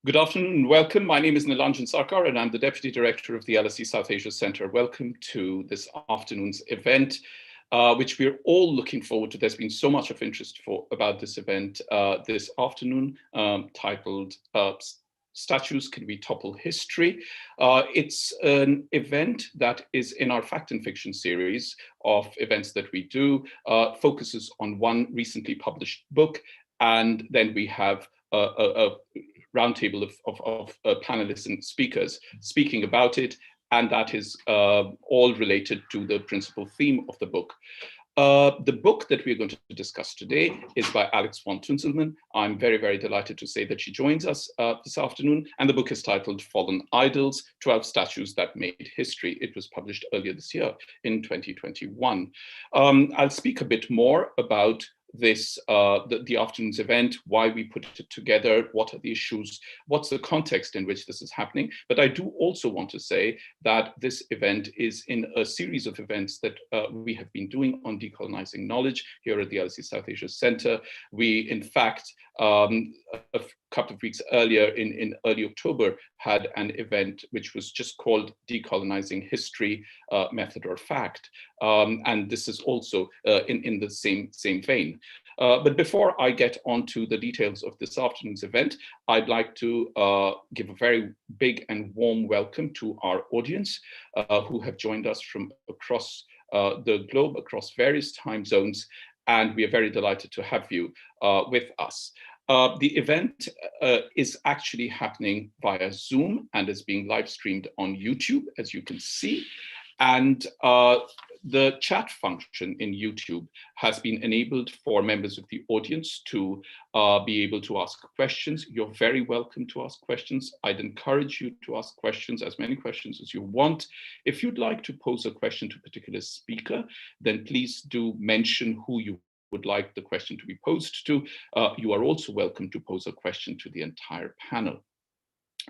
Good afternoon and welcome. My name is Nilanjan Sarkar and I'm the Deputy Director of the LSE South Asia Centre. Welcome to this afternoon's event, which we're all looking forward to. There's been so much of interest about this event this afternoon, titled Statues Can We Topple History? It's an event that is in our fact and fiction series of events that we do, focuses on one recently published book, and then we have a roundtable of panelists and speakers speaking about it, and that is all related to the principal theme of the book. The book that we're going to discuss today is by Alex von Tunzelmann. I'm very, very delighted to say that she joins us this afternoon, and the book is titled Fallen Idols, 12 Statues That Made History. It was published earlier this year in 2021. I'll speak a bit more about this, the afternoon's event, why we put it together, what are the issues, what's the context in which this is happening. But I do also want to say that this event is in a series of events that we have been doing on decolonizing knowledge here at the LSE South Asia Centre. We, in fact, a couple of weeks earlier in early October had an event which was just called Decolonizing History, Method or Fact. And this is also in the same vein. But before I get onto the details of this afternoon's event, I'd like to give a very big and warm welcome to our audience who have joined us from across the globe, across various time zones, and we are very delighted to have you with us. The event is actually happening via Zoom and is being live streamed on YouTube, as you can see. And the chat function in YouTube has been enabled for members of the audience to be able to ask questions. You're very welcome to ask questions. I'd encourage you to ask questions, as many questions as you want. If you'd like to pose a question to a particular speaker, then please do mention who you would like the question to be posed to. You are also welcome to pose a question to the entire panel.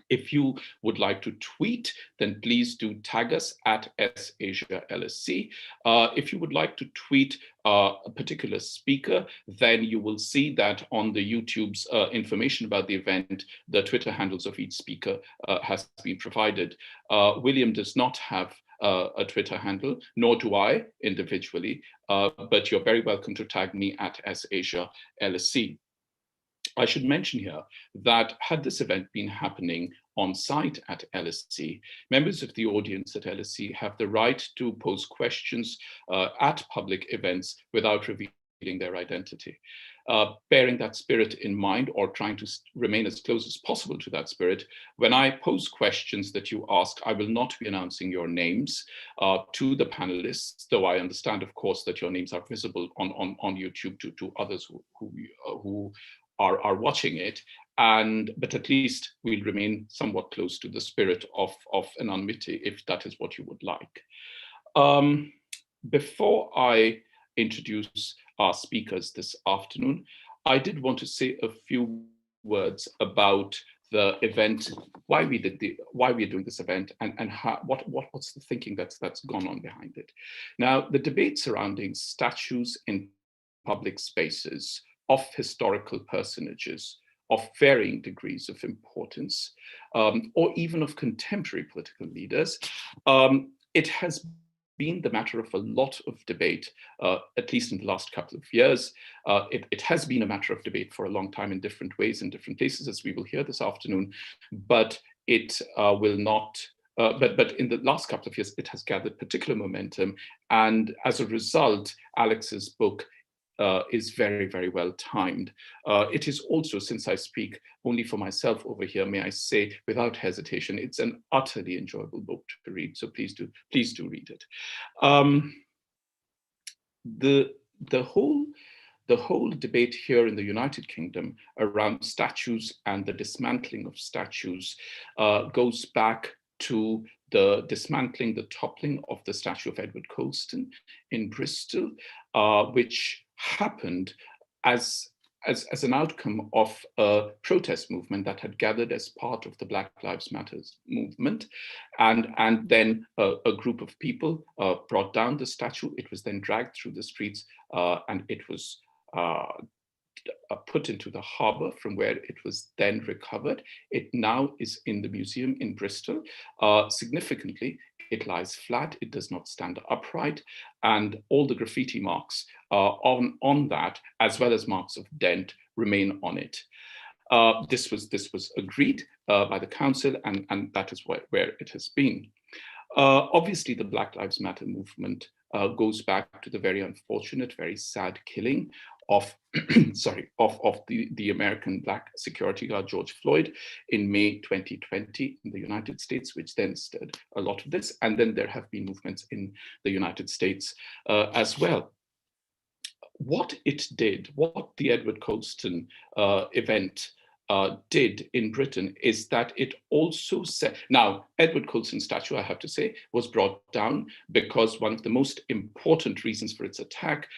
If you would like to tweet, then please do tag us at SAsiaLSC. If you would like to tweet a particular speaker, then you will see that on the YouTube's information about the event, the Twitter handles of each speaker has been provided. William does not have a Twitter handle, nor do I individually, but you're very welcome to tag me at SAsiaLSC. I should mention here that had this event been happening on site at LSE, members of the audience at LSE have the right to pose questions at public events without revealing their identity. Bearing that spirit in mind, or trying to remain as close as possible to that spirit, when I pose questions that you ask, I will not be announcing your names to the panelists, though I understand, of course, that your names are visible on YouTube to others who are watching it, but at least we'll remain somewhat close to the spirit of anonymity, if that is what you would like. Before I introduce our speakers this afternoon, I did want to say a few words about the event, why we're doing this event, and what's the thinking that's gone on behind it. Now, the debate surrounding statues in public spaces of historical personages of varying degrees of importance, or even of contemporary political leaders, it has been the matter of a lot of debate, at least in the last couple of years. It has been a matter of debate for a long time in different ways, in different places, as we will hear this afternoon, but it will not. But in the last couple of years, it has gathered particular momentum, and as a result, Alex's book is very, very well timed. It is also, since I speak only for myself over here, may I say without hesitation, it's an utterly enjoyable book to read. So please do read it. The whole debate here in the United Kingdom around statues and the dismantling of statues goes back to the dismantling, the toppling of the statue of Edward Colston in Bristol, which happened as an outcome of a protest movement that had gathered as part of the Black Lives Matter movement. And then a group of people brought down the statue. It was then dragged through the streets and it was put into the harbour from where it was then recovered. It now is in the museum in Bristol. Significantly, it lies flat, it does not stand upright, and all the graffiti marks on that, as well as marks of dent, remain on it. This was agreed by the council, and that is where it has been. Obviously, the Black Lives Matter movement goes back to the very unfortunate, very sad killing of of the American Black security guard George Floyd in May 2020 in the United States, which then stirred a lot of this. And then there have been movements in the United States as well. What it did, what the Edward Colston event did in Britain is that it also said, now Edward Colston's statue, I have to say, was brought down because one of the most important reasons for its attack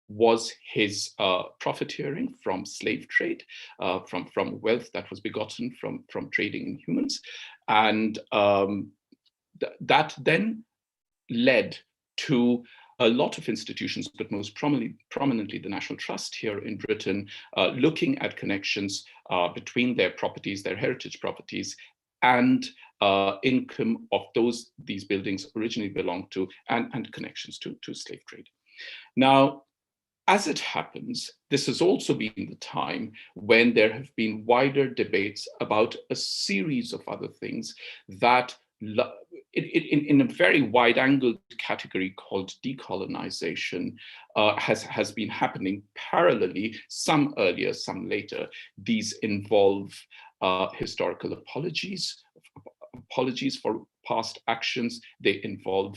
was his profiteering from slave trade, from wealth that was begotten from trading in humans. And that then led to a lot of institutions, but most prominently the National Trust here in Britain, looking at connections between their properties, their heritage properties, and income of these buildings originally belonged to, and connections to slave trade. Now, as it happens, this has also been the time when there have been wider debates about a series of other things that in a very wide-angled category called decolonization has been happening parallelly, some earlier, some later. These involve historical apologies for past actions. They involve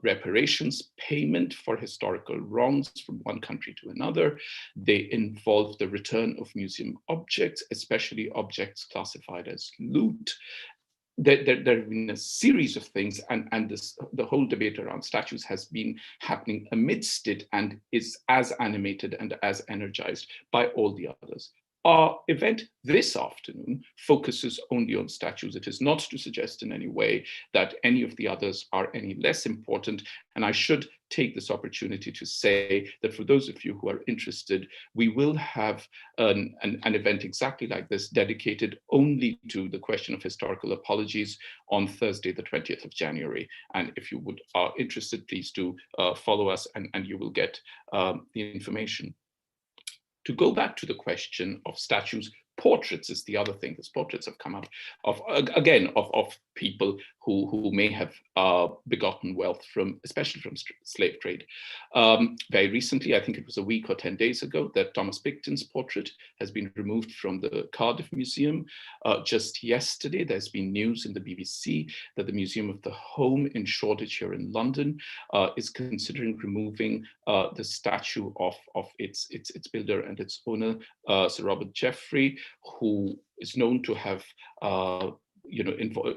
reparations, payment for historical wrongs from one country to another. They involve the return of museum objects, especially objects classified as loot. There have been a series of things, and the whole debate around statues has been happening amidst it and is as animated and as energized by all the others. Our event this afternoon focuses only on statues. It is not to suggest in any way that any of the others are any less important. And I should take this opportunity to say that for those of you who are interested, we will have an event exactly like this dedicated only to the question of historical apologies on Thursday, the 20th of January. And if you are interested, please do follow us and you will get the information. To go back to the question of statues, portraits is the other thing. These portraits have come up of people who may have begotten wealth especially from slave trade. Very recently, I think it was a week or 10 days ago, that Thomas Picton's portrait has been removed from the Cardiff Museum. Just yesterday, there's been news in the BBC that the Museum of the Home in Shoreditch here in London is considering removing the statue of its builder and its owner, Sir Robert Jeffrey, who is known to have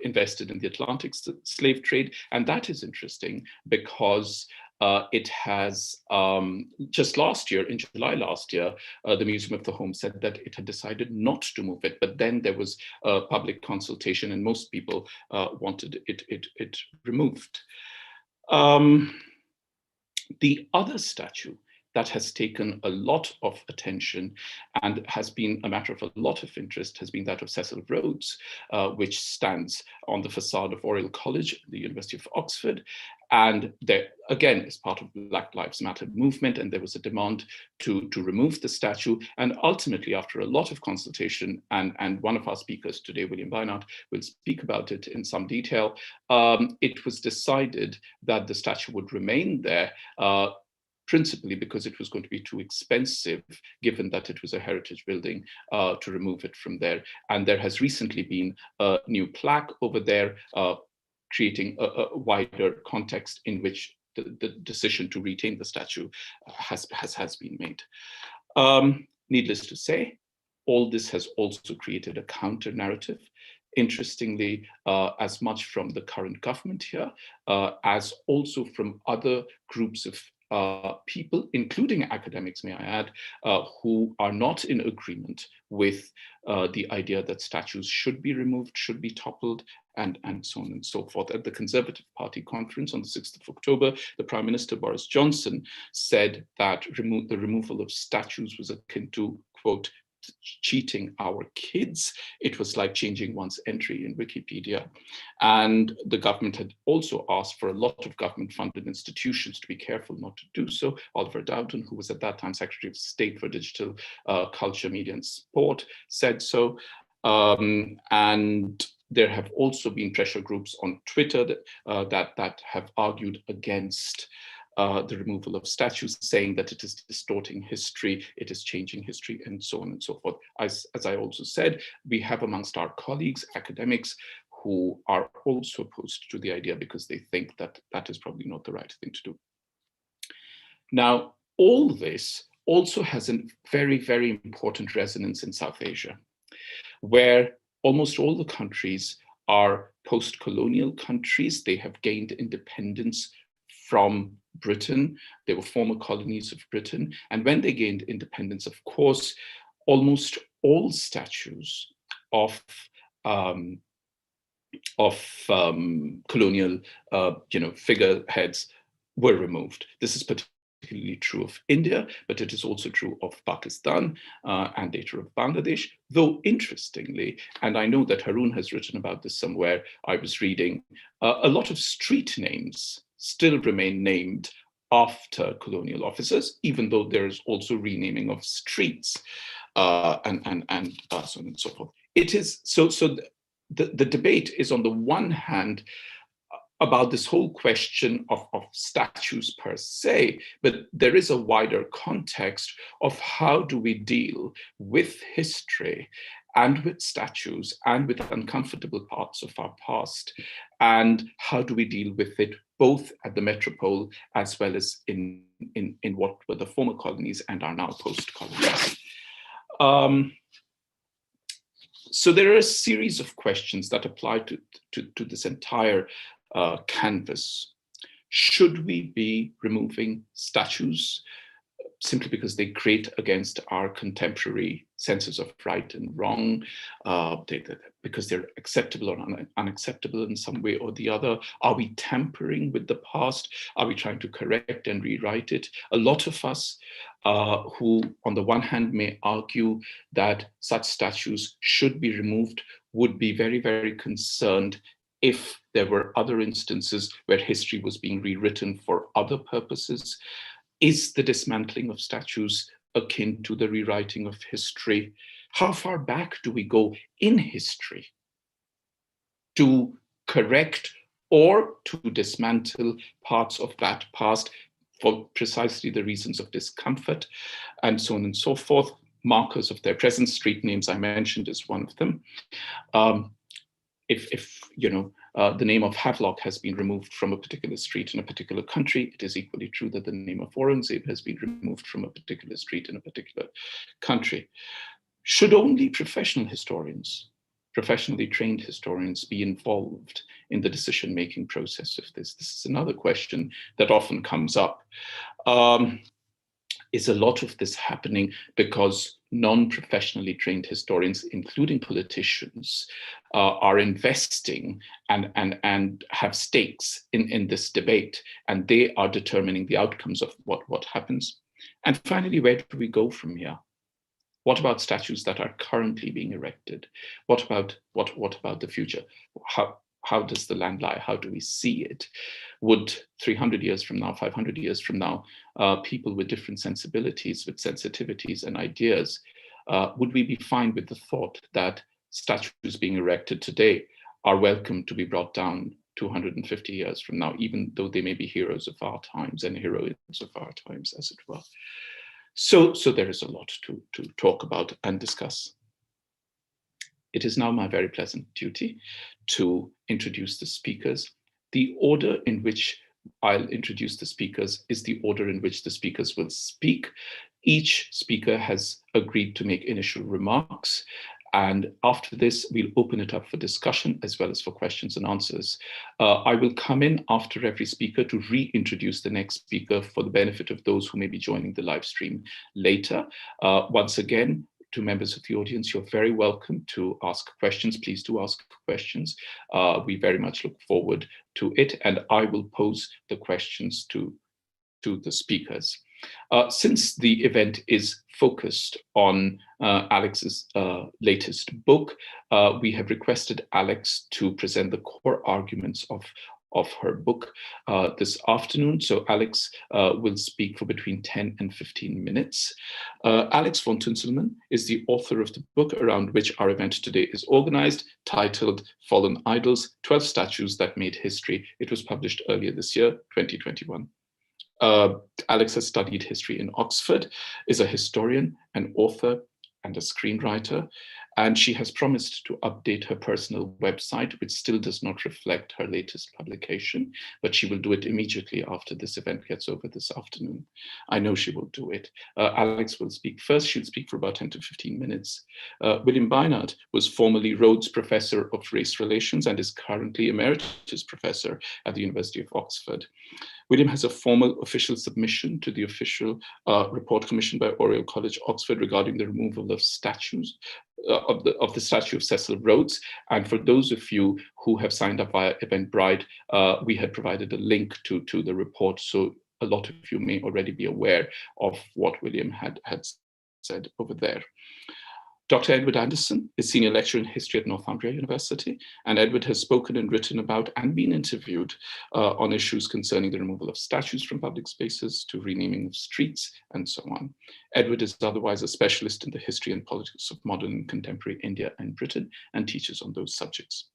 invested in the Atlantic slave trade. And that is interesting because it has just last year, in July last year, the Museum of the Home said that it had decided not to move it, but then there was a public consultation and most people wanted it removed. The other statue that has taken a lot of attention and has been a matter of a lot of interest has been that of Cecil Rhodes, which stands on the facade of Oriel College, the University of Oxford. And there, again, is part of the Black Lives Matter movement, and there was a demand to remove the statue. And ultimately, after a lot of consultation, and one of our speakers today, William Beinart, will speak about it in some detail, it was decided that the statue would remain there, principally because it was going to be too expensive, given that it was a heritage building, to remove it from there. And there has recently been a new plaque over there, creating a wider context in which the decision to retain the statue has been made. Needless to say, all this has also created a counter narrative. Interestingly, as much from the current government here, as also from other groups of people, including academics, may I add, who are not in agreement with the idea that statues should be removed, should be toppled, and so on and so forth. At the Conservative Party conference on the 6th of October, the Prime Minister, Boris Johnson, said that the removal of statues was akin to, quote, cheating our kids. It was like changing one's entry in Wikipedia. And the government had also asked for a lot of government-funded institutions to be careful not to do so. Oliver Dowden, who was at that time Secretary of State for Digital Culture, Media and Sport, said so. And there have also been pressure groups on Twitter that have argued against the removal of statues, saying that it is distorting history, it is changing history, and so on and so forth. As I also said, we have amongst our colleagues, academics, who are also opposed to the idea because they think that that is probably not the right thing to do. Now, all this also has a very, very important resonance in South Asia, where almost all the countries are post-colonial countries. They have gained independence from Britain. They were former colonies of Britain. And when they gained independence, of course, almost all statues of colonial figureheads were removed. This is particularly true of India, but it is also true of Pakistan and later of Bangladesh. Though interestingly, and I know that Haroon has written about this somewhere, I was reading, a lot of street names still remain named after colonial officers, even though there is also renaming of streets and so on and so forth. It is so the debate is on the one hand about this whole question of statues per se, but there is a wider context of how do we deal with history and with statues and with uncomfortable parts of our past, and how do we deal with it both at the metropole as well as in what were the former colonies and are now post-colonies. So there are a series of questions that apply to this entire canvas. Should we be removing statues simply because they grate against our contemporary senses of right and wrong, because they're acceptable or unacceptable in some way or the other? Are we tampering with the past? Are we trying to correct and rewrite it? A lot of us who, on the one hand, may argue that such statues should be removed would be very, very concerned if there were other instances where history was being rewritten for other purposes. Is the dismantling of statues akin to the rewriting of history? How far back do we go in history to correct or to dismantle parts of that past for precisely the reasons of discomfort, and so on and so forth? Markers of their presence, street names I mentioned is one of them. If the name of Havelock has been removed from a particular street in a particular country, it is equally true that the name of Aurangzeb has been removed from a particular street in a particular country. Should only professional historians, professionally trained historians, be involved in the decision-making process of this? This is another question that often comes up. Is a lot of this happening because non-professionally trained historians, including politicians, are investing and have stakes in this debate, and they are determining the outcomes of what happens? And finally, where do we go from here? What about statues that are currently being erected? What about the future? How does the land lie? How do we see it? Would 300 years from now, 500 years from now, people with different sensibilities, with sensitivities and ideas, would we be fine with the thought that statues being erected today are welcome to be brought down 250 years from now, even though they may be heroes of our times and heroines of our times, as it were? So there is a lot to talk about and discuss. It is now my very pleasant duty to introduce the speakers. The order in which I'll introduce the speakers is the order in which the speakers will speak. Each speaker has agreed to make initial remarks, And after this, we'll open it up for discussion as well as for questions and answers. I will come in after every speaker to reintroduce the next speaker for the benefit of those who may be joining the live stream later. Once again, to members of the audience, you're very welcome to ask questions. Please do ask questions. We very much look forward to it, and I will pose the questions to the speakers. Since the event is focused on Alex's latest book, we have requested Alex to present the core arguments of her book this afternoon. So Alex will speak for between 10 and 15 minutes. Alex von Tunzelmann is the author of the book around which our event today is organized, titled Fallen Idols, 12 Statues That Made History. It was published earlier this year, 2021. Alex has studied history in Oxford, is a historian, an author, and a screenwriter, and she has promised to update her personal website, which still does not reflect her latest publication, but she will do it immediately after this event gets over this afternoon. I know she will do it. Alex will speak first. She'll speak for about 10 to 15 minutes. William Beinart was formerly Rhodes Professor of Race Relations and is currently Emeritus Professor at the University of Oxford. William has a formal official submission to the official report commissioned by Oriel College, Oxford, regarding the removal of statues, of the statue of Cecil Rhodes. And for those of you who have signed up via Eventbrite, we had provided a link to the report, so a lot of you may already be aware of what William had said over there. Dr. Edward Anderson is Senior Lecturer in History at Northumbria University, and Edward has spoken and written about and been interviewed on issues concerning the removal of statues from public spaces to renaming of streets and so on. Edward is otherwise a specialist in the history and politics of modern and contemporary India and Britain and teaches on those subjects.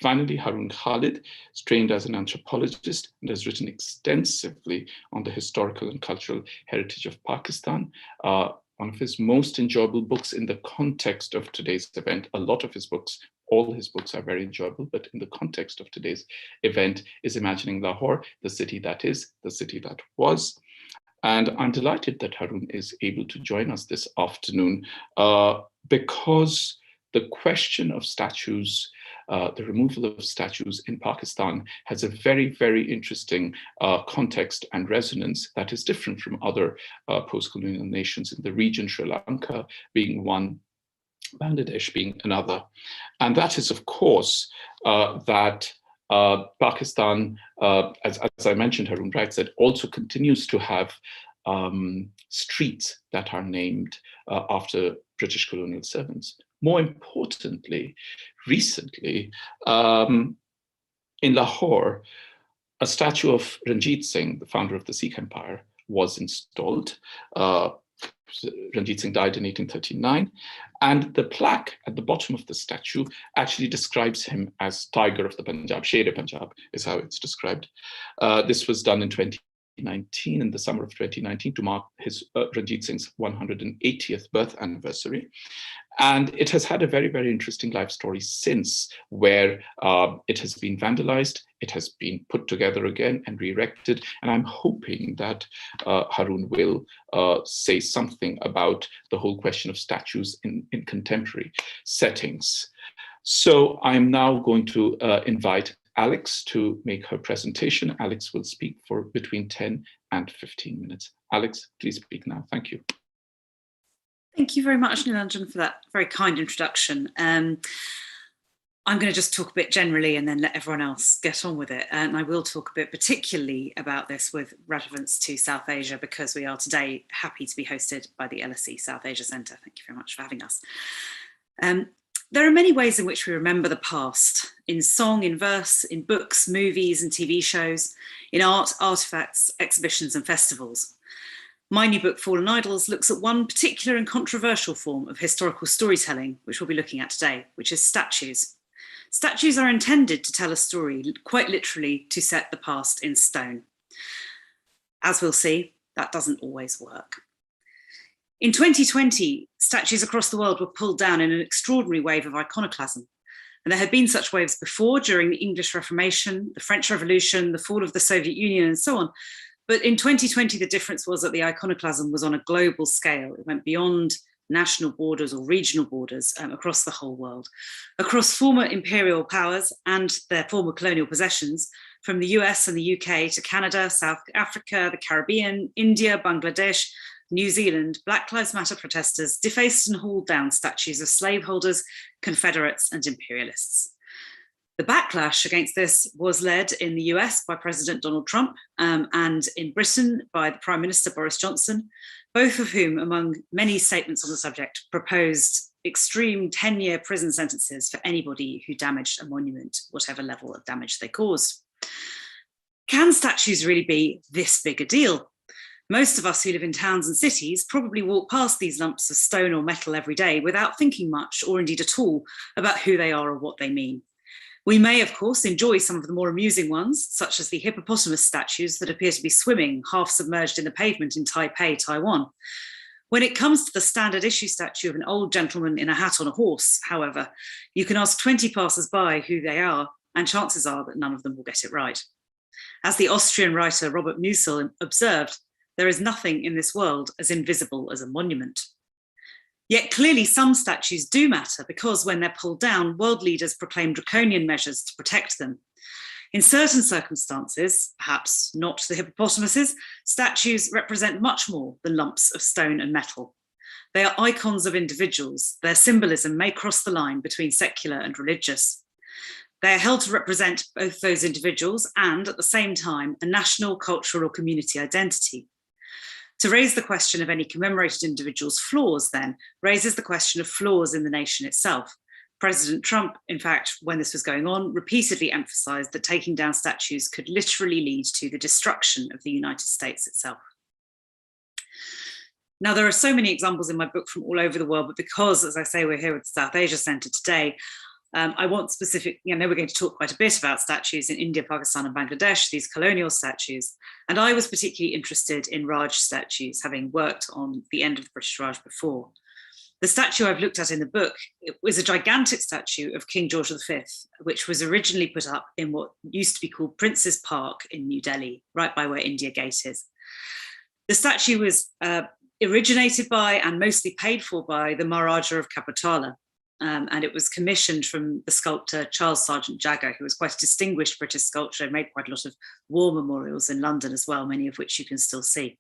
Finally, Haroon Khalid is trained as an anthropologist and has written extensively on the historical and cultural heritage of Pakistan. One of his most enjoyable books in the context of today's event, a lot of his books, all his books are very enjoyable, but in the context of today's event is Imagining Lahore, the city that is, the city that was. And I'm delighted that Haroon is able to join us this afternoon because the question of statues, the removal of statues in Pakistan has a very, very interesting context and resonance that is different from other post-colonial nations in the region, Sri Lanka being one, Bangladesh being another. And that is, of course, that Pakistan, as I mentioned, Haroon Wright said, also continues to have streets that are named after British colonial servants. More importantly, recently, in Lahore, a statue of Ranjit Singh, the founder of the Sikh Empire, was installed. Ranjit Singh died in 1839, and the plaque at the bottom of the statue actually describes him as Tiger of the Punjab, Sher-e-Punjab is how it's described. This was done in 2019, in the summer of 2019, to mark his Ranjit Singh's 180th birth anniversary. And it has had a very, very interesting life story since, where it has been vandalized, it has been put together again and re-erected. And I'm hoping that Haroon will say something about the whole question of statues in contemporary settings. So I'm now going to invite Alex to make her presentation. Alex will speak for between 10 and 15 minutes. Alex, please speak now. Thank you. Thank you very much, Nilanjan, for that very kind introduction. I'm going to just talk a bit generally and then let everyone else get on with it. And I will talk a bit particularly about this with relevance to South Asia, because we are today happy to be hosted by the LSE South Asia Centre. Thank you very much for having us. There are many ways in which we remember the past, in song, in verse, in books, movies and TV shows, in art, artefacts, exhibitions and festivals. My new book, Fallen Idols, looks at one particular and controversial form of historical storytelling, which we'll be looking at today, which is statues. Statues are intended to tell a story, quite literally to set the past in stone. As we'll see, that doesn't always work. In 2020, statues across the world were pulled down in an extraordinary wave of iconoclasm. And there had been such waves before, during the English Reformation, the French Revolution, the fall of the Soviet Union, and so on. But in 2020, the difference was that the iconoclasm was on a global scale. It went beyond national borders or regional borders across the whole world, across former imperial powers and their former colonial possessions, from the US and the UK to Canada, South Africa, the Caribbean, India, Bangladesh, New Zealand. Black Lives Matter protesters defaced and hauled down statues of slaveholders, Confederates, and imperialists. The backlash against this was led in the US by President Donald Trump and in Britain by the Prime Minister Boris Johnson, both of whom, among many statements on the subject, proposed extreme 10-year prison sentences for anybody who damaged a monument, whatever level of damage they caused. Can statues really be this big a deal? Most of us who live in towns and cities probably walk past these lumps of stone or metal every day without thinking much, or indeed at all, about who they are or what they mean. We may, of course, enjoy some of the more amusing ones, such as the hippopotamus statues that appear to be swimming half submerged in the pavement in Taipei, Taiwan. When it comes to the standard issue statue of an old gentleman in a hat on a horse, however, you can ask 20 passers-by who they are, and chances are that none of them will get it right. As the Austrian writer Robert Musil observed, there is nothing in this world as invisible as a monument. Yet clearly some statues do matter, because when they're pulled down, world leaders proclaim draconian measures to protect them. In certain circumstances, perhaps not the hippopotamuses, statues represent much more than lumps of stone and metal. They are icons of individuals. Their symbolism may cross the line between secular and religious. They are held to represent both those individuals and, at the same time, a national, cultural, or community identity. To raise the question of any commemorated individual's flaws, then, raises the question of flaws in the nation itself. President Trump, in fact, when this was going on, repeatedly emphasized that taking down statues could literally lead to the destruction of the United States itself. Now, there are so many examples in my book from all over the world, but because, as I say, we're here with the South Asia Centre today, I want specific, I know we're going to talk quite a bit about statues in India, Pakistan, and Bangladesh, these colonial statues. And I was particularly interested in Raj statues, having worked on the end of the British Raj before. The statue I've looked at in the book, it was a gigantic statue of King George V, which was originally put up in what used to be called Prince's Park in New Delhi, right by where India Gate is. The statue was originated by and mostly paid for by the Maharaja of Kapurthala. And it was commissioned from the sculptor Charles Sargent Jagger, who was quite a distinguished British sculptor and made quite a lot of war memorials in London as well, many of which you can still see.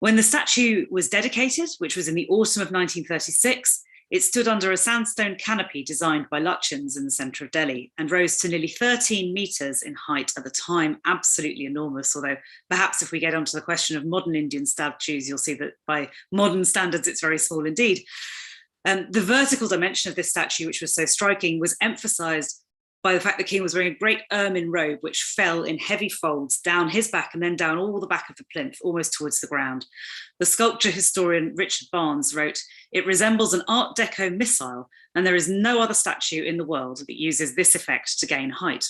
When the statue was dedicated, which was in the autumn of 1936, it stood under a sandstone canopy designed by Lutyens in the centre of Delhi and rose to nearly 13 metres in height at the time, absolutely enormous, although perhaps if we get onto the question of modern Indian statues, you'll see that by modern standards, it's very small indeed. The vertical dimension of this statue, which was so striking, was emphasised by the fact the king was wearing a great ermine robe, which fell in heavy folds down his back and then down all the back of the plinth, almost towards the ground. The sculpture historian Richard Barnes wrote, "It resembles an Art Deco missile, and there is no other statue in the world that uses this effect to gain height."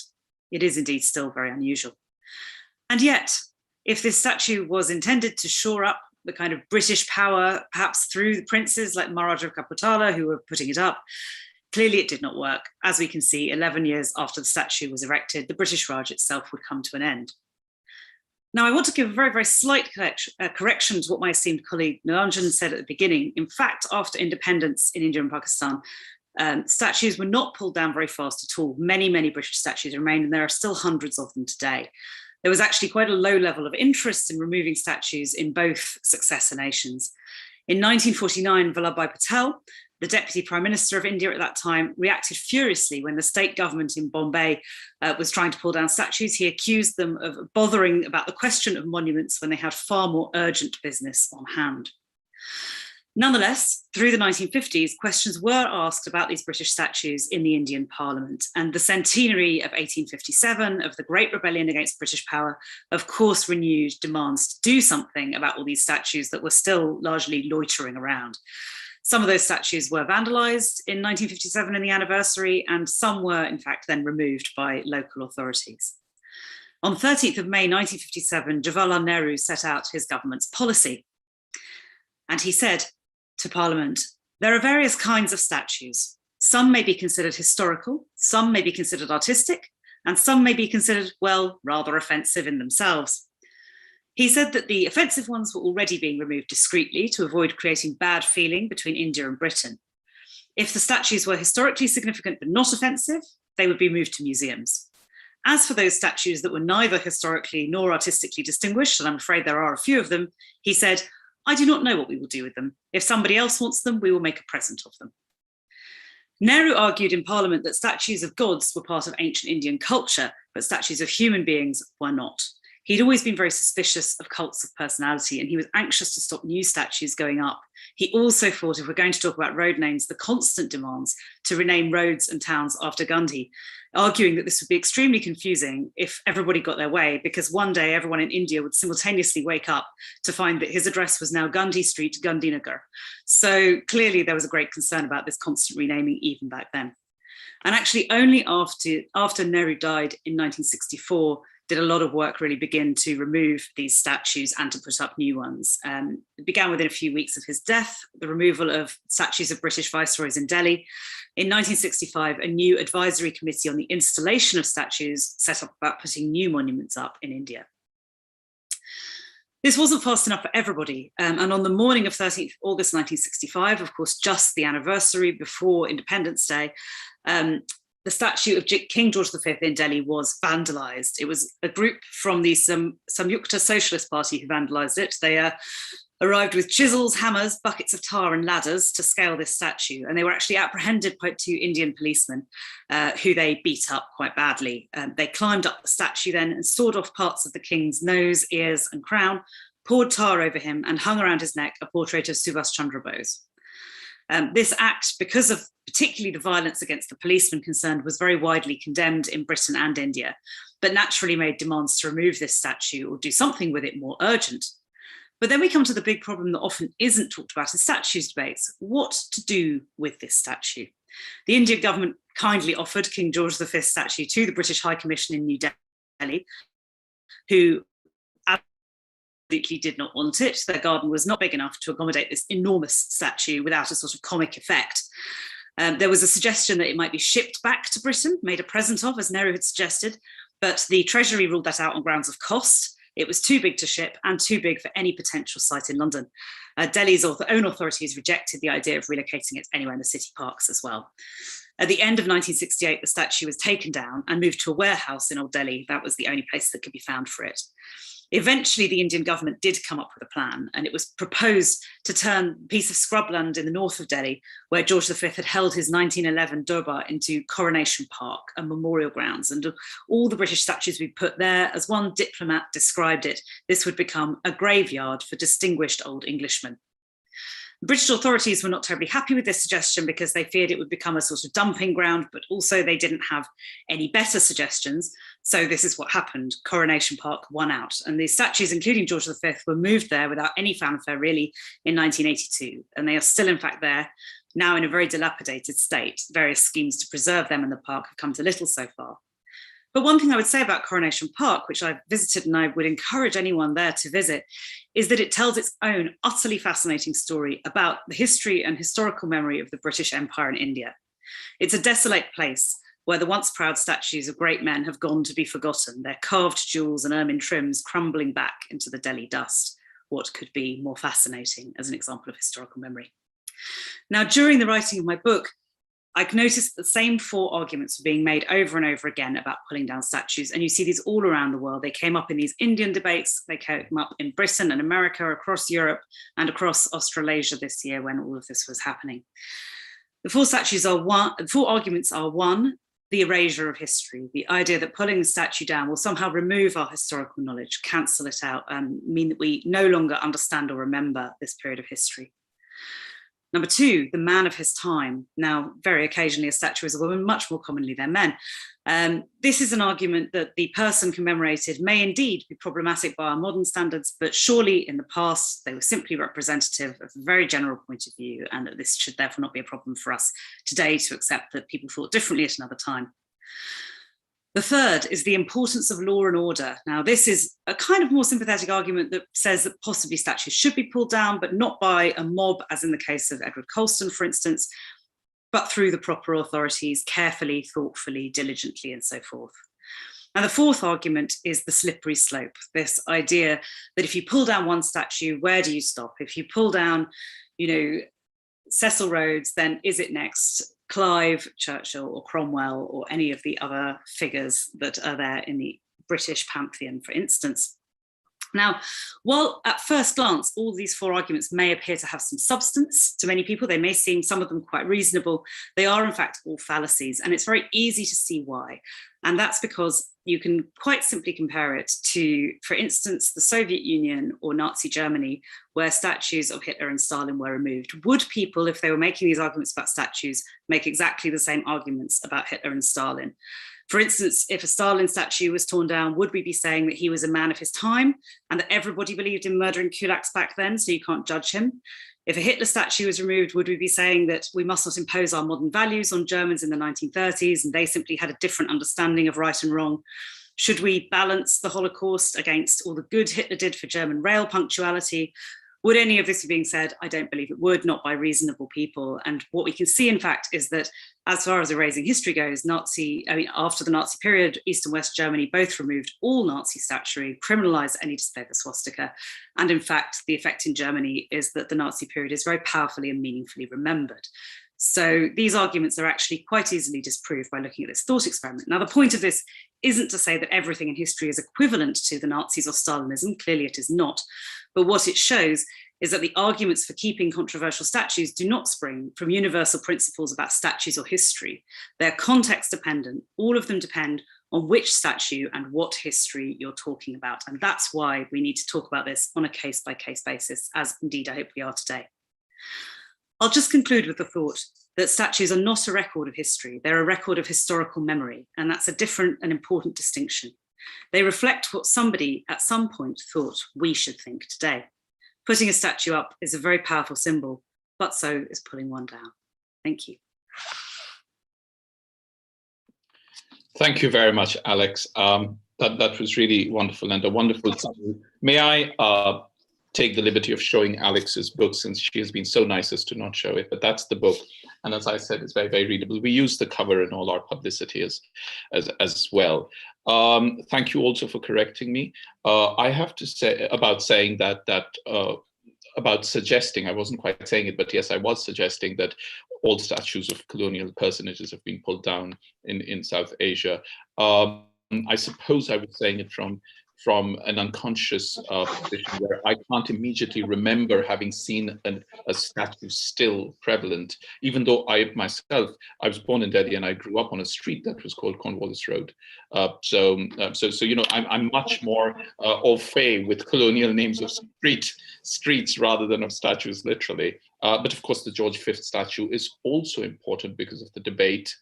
It is indeed still very unusual. And yet, if this statue was intended to shore up the kind of British power, perhaps through the princes like Maharaja of Kapurthala who were putting it up, clearly it did not work. As we can see, 11 years after the statue was erected, the British Raj itself would come to an end. Now, I want to give a very, very slight correction to what my esteemed colleague Nilanjan said at the beginning. In fact, after independence in India and Pakistan, statues were not pulled down very fast at all. Many, many British statues remain, and there are still hundreds of them today. There was actually quite a low level of interest in removing statues in both successor nations. In 1949, Vallabhbhai Patel, the Deputy Prime Minister of India at that time, reacted furiously when the state government in Bombay was trying to pull down statues. He accused them of bothering about the question of monuments when they had far more urgent business on hand. Nonetheless, through the 1950s, questions were asked about these British statues in the Indian Parliament, and the centenary of 1857 of the Great Rebellion against British power, of course, renewed demands to do something about all these statues that were still largely loitering around. Some of those statues were vandalised in 1957 in the anniversary, and some were, in fact, then removed by local authorities. On 13th of May 1957, Jawaharlal Nehru set out his government's policy, and he said to Parliament, "There are various kinds of statues. Some may be considered historical, some may be considered artistic, and some may be considered, well, rather offensive in themselves. He said that the offensive ones were already being removed discreetly to avoid creating bad feeling between India and Britain. If the statues were historically significant but not offensive, they would be moved to museums. As for those statues that were neither historically nor artistically distinguished, and I'm afraid there are a few of them, he said, I do not know what we will do with them. If somebody else wants them, we will make a present of them. Nehru argued in Parliament that statues of gods were part of ancient Indian culture, but statues of human beings were not. He'd always been very suspicious of cults of personality, and he was anxious to stop new statues going up. He also thought, if we're going to talk about road names, the constant demands to rename roads and towns after Gandhi, arguing that this would be extremely confusing if everybody got their way, because one day everyone in India would simultaneously wake up to find that his address was now Gandhi Street, Gandhinagar. So clearly there was a great concern about this constant renaming even back then. And actually only after Nehru died in 1964, did a lot of work really begin to remove these statues and to put up new ones. It began within a few weeks of his death, the removal of statues of British viceroys in Delhi. In 1965, a new advisory committee on the installation of statues set up about putting new monuments up in India. This wasn't fast enough for everybody. And on the morning of 13th August 1965, of course, just the anniversary before Independence Day, the statue of King George V in Delhi was vandalized. It was a group from the Samyukta Socialist Party who vandalized it. They arrived with chisels, hammers, buckets of tar and ladders to scale this statue. And they were actually apprehended by 2 Indian policemen who they beat up quite badly. They climbed up the statue then and sawed off parts of the king's nose, ears and crown, poured tar over him and hung around his neck a portrait of Subhas Chandra Bose. This act, because of particularly the violence against the policemen concerned, was very widely condemned in Britain and India, but naturally made demands to remove this statue or do something with it more urgent. But then we come to the big problem that often isn't talked about in statues debates: what to do with this statue. The Indian government kindly offered King George V's statue to the British High Commission in New Delhi, who absolutely did not want it. Their garden was not big enough to accommodate this enormous statue without a sort of comic effect. There was a suggestion that it might be shipped back to Britain, made a present of, as Nehru had suggested, but the Treasury ruled that out on grounds of cost. It was too big to ship and too big for any potential site in London. Delhi's own authorities rejected the idea of relocating it anywhere in the city parks as well. At the end of 1968, the statue was taken down and moved to a warehouse in Old Delhi. That was the only place that could be found for it. Eventually, the Indian government did come up with a plan, and it was proposed to turn a piece of scrubland in the north of Delhi, where George V had held his 1911 Durbar, into Coronation Park, a memorial grounds. And all the British statues we put there, as one diplomat described it, this would become a graveyard for distinguished old Englishmen. The British authorities were not terribly happy with this suggestion because they feared it would become a sort of dumping ground, but also they didn't have any better suggestions. So this is what happened. Coronation Park won out. And these statues, including George V, were moved there without any fanfare really in 1982. And they are still in fact there, now in a very dilapidated state. Various schemes to preserve them in the park have come to little so far. But one thing I would say about Coronation Park, which I've visited and I would encourage anyone there to visit, is that it tells its own utterly fascinating story about the history and historical memory of the British Empire in India. It's a desolate place where the once proud statues of great men have gone to be forgotten, their carved jewels and ermine trims crumbling back into the Delhi dust. What could be more fascinating as an example of historical memory? Now, during the writing of my book, I noticed the same 4 arguments were being made over and over again about pulling down statues. And you see these all around the world. They came up in these Indian debates. They came up in Britain and America, across Europe and across Australasia this year when all of this was happening. The 4 arguments are: 1, the erasure of history, the idea that pulling the statue down will somehow remove our historical knowledge, cancel it out, and mean that we no longer understand or remember this period of history. Number 2, the man of his time. Now, very occasionally a statue is a woman, much more commonly they're men. This is an argument that the person commemorated may indeed be problematic by our modern standards, but surely in the past they were simply representative of a very general point of view, and that this should therefore not be a problem for us today to accept that people thought differently at another time. The 3rd is the importance of law and order. Now, this is a kind of more sympathetic argument that says that possibly statues should be pulled down, but not by a mob, as in the case of Edward Colston, for instance, but through the proper authorities, carefully, thoughtfully, diligently, and so forth. And the fourth argument is the slippery slope, this idea that if you pull down one statue, where do you stop? If you pull down, Cecil Rhodes, then is it next Clive, Churchill, or Cromwell, or any of the other figures that are there in the British pantheon, for instance? Now, while at first glance, all these four arguments may appear to have some substance to many people, they may seem, some of them, quite reasonable, they are in fact all fallacies, and it's very easy to see why. And that's because you can quite simply compare it to, for instance, the Soviet Union or Nazi Germany, where statues of Hitler and Stalin were removed. Would people, if they were making these arguments about statues, make exactly the same arguments about Hitler and Stalin? For instance, if a Stalin statue was torn down, would we be saying that he was a man of his time and that everybody believed in murdering kulaks back then, so you can't judge him? If a Hitler statue was removed, would we be saying that we must not impose our modern values on Germans in the 1930s and they simply had a different understanding of right and wrong? Should we balance the Holocaust against all the good Hitler did for German rail punctuality? Would any of this be being said? I don't believe it would, not by reasonable people. And what we can see, in fact, is that as far as erasing history goes, after the Nazi period, East and West Germany both removed all Nazi statuary, criminalized any display of the swastika. And in fact, the effect in Germany is that the Nazi period is very powerfully and meaningfully remembered. So these arguments are actually quite easily disproved by looking at this thought experiment. Now, the point of this isn't to say that everything in history is equivalent to the Nazis or Stalinism. Clearly it is not. But what it shows is that the arguments for keeping controversial statues do not spring from universal principles about statues or history. They're context dependent. All of them depend on which statue and what history you're talking about. And that's why we need to talk about this on a case-by-case basis, as indeed I hope we are today. I'll just conclude with the thought that statues are not a record of history. They're a record of historical memory, and that's a different and important distinction. They reflect what somebody at some point thought we should think today. Putting a statue up is a very powerful symbol, but so is pulling one down. Thank you. Thank you very much, Alex. That was really wonderful and a wonderful summary. May I take the liberty of showing Alex's book, since she has been so nice as to not show it, but that's the book. And as I said, it's very, very readable. We use the cover in all our publicity as well. Thank you also for correcting me. I have to say about saying about suggesting, I wasn't quite saying it, but yes, I was suggesting that all statues of colonial personages have been pulled down in South Asia. I suppose I was saying it from an unconscious position where I can't immediately remember having seen a statue still prevalent, even though I was born in Delhi and I grew up on a street that was called Cornwallis Road. So I'm much more au fait with colonial names of streets rather than of statues, literally. But of course, the George V statue is also important because of the debate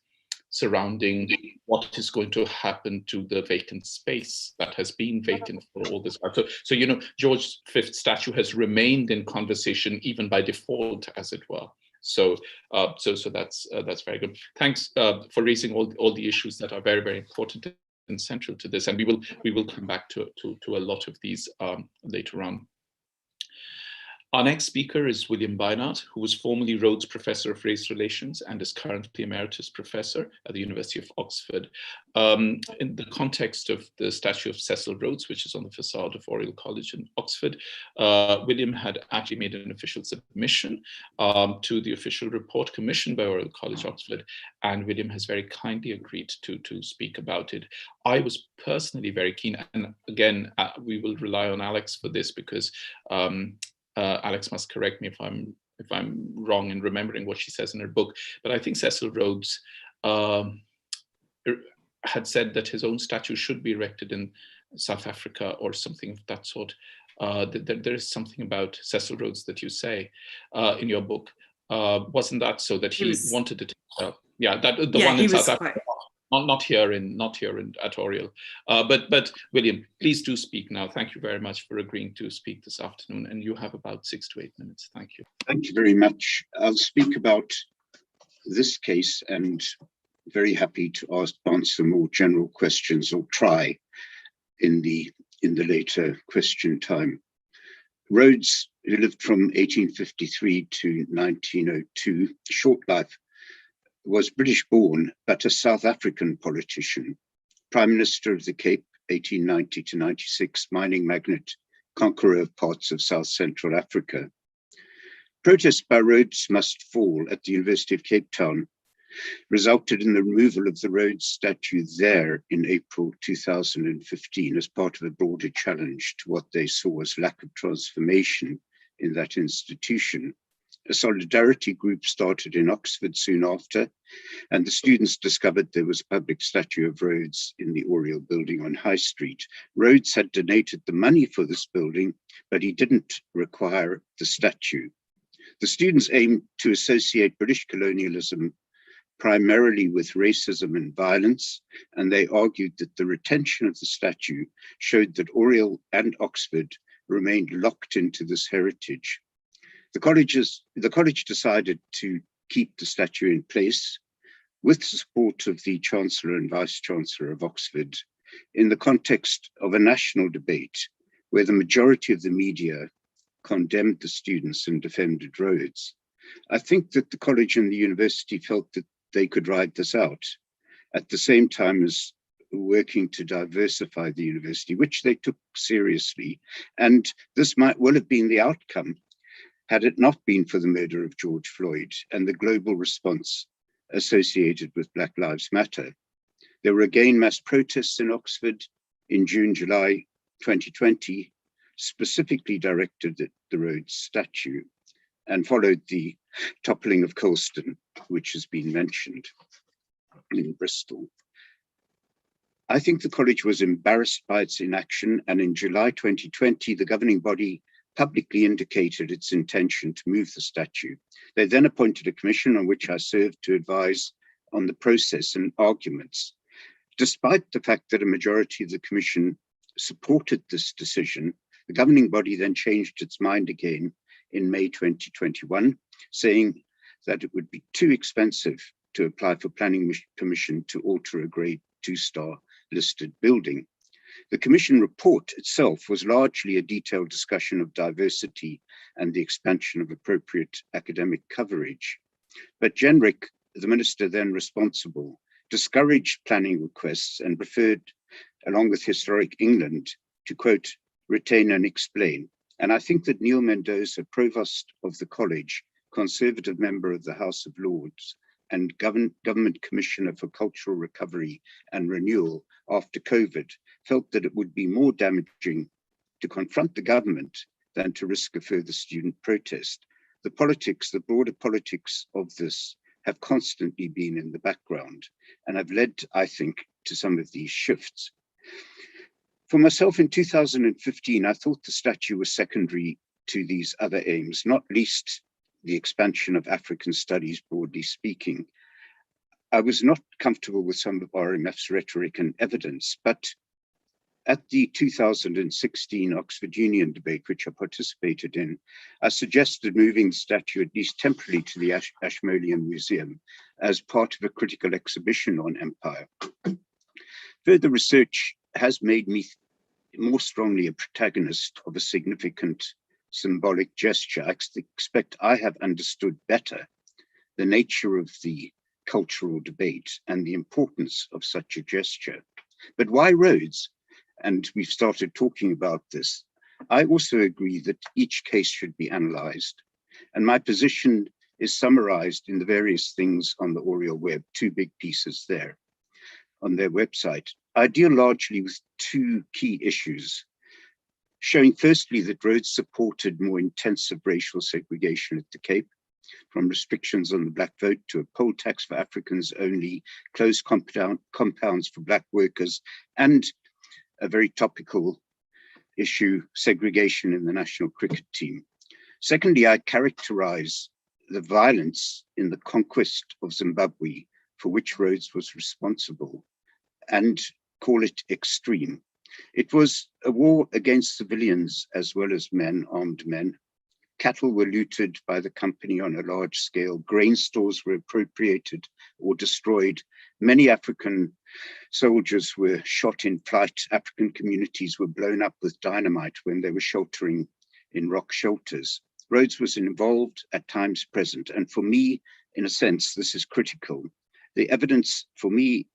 surrounding what is going to happen to the vacant space that has been vacant for all this time. So George V statue has remained in conversation even by default, as it were. So that's very good. Thanks for raising all the issues that are very, very important and central to this, and we will come back to a lot of these later on. Our next speaker is William Beinart, who was formerly Rhodes Professor of Race Relations and is currently Emeritus Professor at the University of Oxford. In the context of the statue of Cecil Rhodes, which is on the facade of Oriel College in Oxford, William had actually made an official submission to the official report commissioned by Oriel College, Oxford, and William has very kindly agreed to speak about it. I was personally very keen, and again, we will rely on Alex for this because Alex must correct me if I'm wrong in remembering what she says in her book, but I think Cecil Rhodes had said that his own statue should be erected in South Africa or something of that sort. There is something about Cecil Rhodes that you say in your book. Wasn't that so that he wanted to take up? Yeah, the one in South Africa. Not here in at Oriel. But William, please do speak now. Thank you very much for agreeing to speak this afternoon. And you have about 6 to 8 minutes. Thank you. Thank you very much. I'll speak about this case and very happy to answer more general questions or try in the later question time. Rhodes, who lived from 1853 to 1902, short life, was British born, but a South African politician Prime Minister of the Cape, 1890 to 96, mining magnate, conqueror of parts of South Central Africa. Protests by Rhodes Must Fall at the University of Cape Town resulted in the removal of the Rhodes statue there in April 2015 as part of a broader challenge to what they saw as lack of transformation in that institution. A solidarity group started in Oxford soon after, and the students discovered there was a public statue of Rhodes in the Oriel building on High Street. Rhodes had donated the money for this building, but he didn't require the statue. The students aimed to associate British colonialism primarily with racism and violence, and they argued that the retention of the statue showed that Oriel and Oxford remained locked into this heritage. The college decided to keep the statue in place with the support of the Chancellor and Vice-Chancellor of Oxford in the context of a national debate where the majority of the media condemned the students and defended Rhodes. I think that the college and the university felt that they could ride this out at the same time as working to diversify the university, which they took seriously. And this might well have been the outcome had it not been for the murder of George Floyd and the global response associated with Black Lives Matter. There were again mass protests in Oxford in June, July 2020, specifically directed at the Rhodes statue, and followed the toppling of Colston, which has been mentioned in Bristol. I think the college was embarrassed by its inaction, and in July 2020, the governing body publicly indicated its intention to move the statue. They then appointed a commission on which I served to advise on the process and arguments. Despite the fact that a majority of the commission supported this decision, the governing body then changed its mind again in May 2021, saying that it would be too expensive to apply for planning permission to alter a grade 2-star listed building. The commission report itself was largely a detailed discussion of diversity and the expansion of appropriate academic coverage. But Jenrick, the minister then responsible, discouraged planning requests and preferred, along with Historic England, to quote, retain and explain. And I think that Neil Mendoza, provost of the college, conservative member of the House of Lords, and government commissioner for cultural recovery and renewal after COVID, felt that it would be more damaging to confront the government than to risk a further student protest. The broader politics of this have constantly been in the background and have led, I think, to some of these shifts. For myself in 2015, I thought the statue was secondary to these other aims, not least the expansion of African studies, broadly speaking. I was not comfortable with some of RMF's rhetoric and evidence, but at the 2016 Oxford Union debate, which I participated in, I suggested moving the statue at least temporarily to the Ashmolean Museum as part of a critical exhibition on empire. Further research has made me more strongly a protagonist of a significant symbolic gesture. I expect I have understood better the nature of the cultural debate and the importance of such a gesture. But why Rhodes? And we've started talking about this. I also agree that each case should be analysed. And my position is summarised in the various things on the Oriel web, 2 big pieces there on their website. I deal largely with 2 key issues, showing firstly that Rhodes supported more intensive racial segregation at the Cape, from restrictions on the black vote to a poll tax for Africans only, closed compounds for black workers, and a very topical issue, segregation in the national cricket team. Secondly, I characterize the violence in the conquest of Zimbabwe, for which Rhodes was responsible, and call it extreme. It was a war against civilians as well as men, armed men. Cattle were looted by the company on a large scale. Grain stores were appropriated or destroyed. Many African soldiers were shot in flight. African communities were blown up with dynamite when they were sheltering in rock shelters. Rhodes was involved, at times present. And for me, in a sense, this is critical. The evidence for me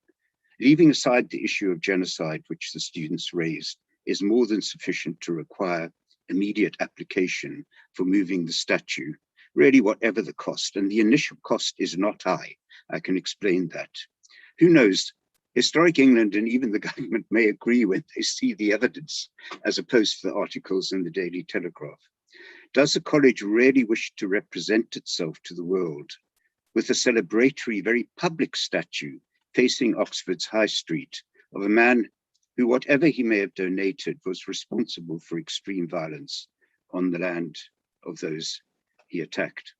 Leaving aside the issue of genocide, which the students raised, is more than sufficient to require immediate application for moving the statue, really whatever the cost. And the initial cost is not high. I can explain that. Who knows? Historic England and even the government may agree when they see the evidence, as opposed to the articles in the Daily Telegraph. Does the college really wish to represent itself to the world with a celebratory, very public statue facing Oxford's High Street of a man who, whatever he may have donated, was responsible for extreme violence on the land of those he attacked?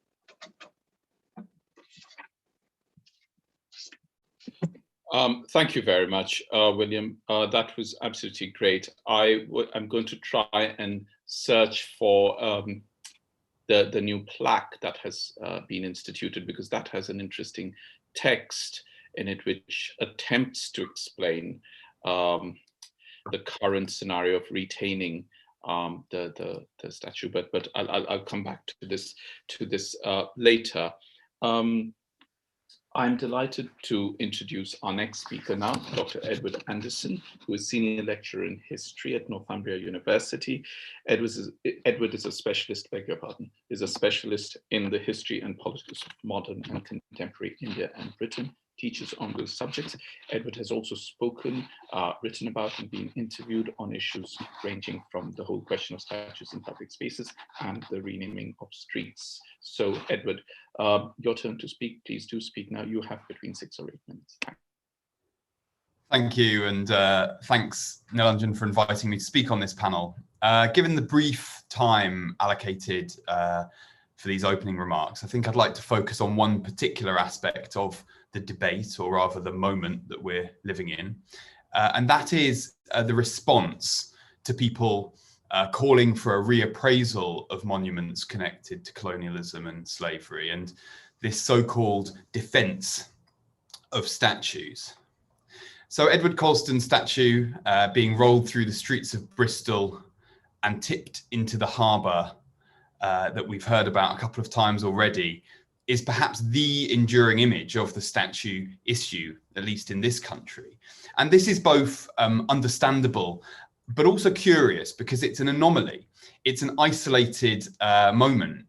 Thank you very much, William. That was absolutely great. I'm going to try and search for the new plaque that has been instituted, because that has an interesting text in it which attempts to explain the current scenario of retaining the statue. But I'll come back to this later. I'm delighted to introduce our next speaker now, Dr. Edward Anderson, who is Senior Lecturer in History at Northumbria University. Edward is a specialist, beg your pardon, is a specialist in the history and politics of modern and contemporary India and Britain, teaches on those subjects. Edward has also spoken, written about, and been interviewed on issues ranging from the whole question of statues in public spaces and the renaming of streets. So Edward, your turn to speak. Please do speak now. You have between 6 or 8 minutes. Thank you, and thanks, Nilanjan, for inviting me to speak on this panel. Given the brief time allocated for these opening remarks, I think I'd like to focus on one particular aspect of the debate, or rather the moment that we're living in, and that is the response to people calling for a reappraisal of monuments connected to colonialism and slavery, and this so-called defence of statues. So Edward Colston's statue being rolled through the streets of Bristol and tipped into the harbour that we've heard about a couple of times already is perhaps the enduring image of the statue issue, at least in this country. And this is both understandable, but also curious, because it's an anomaly. It's an isolated moment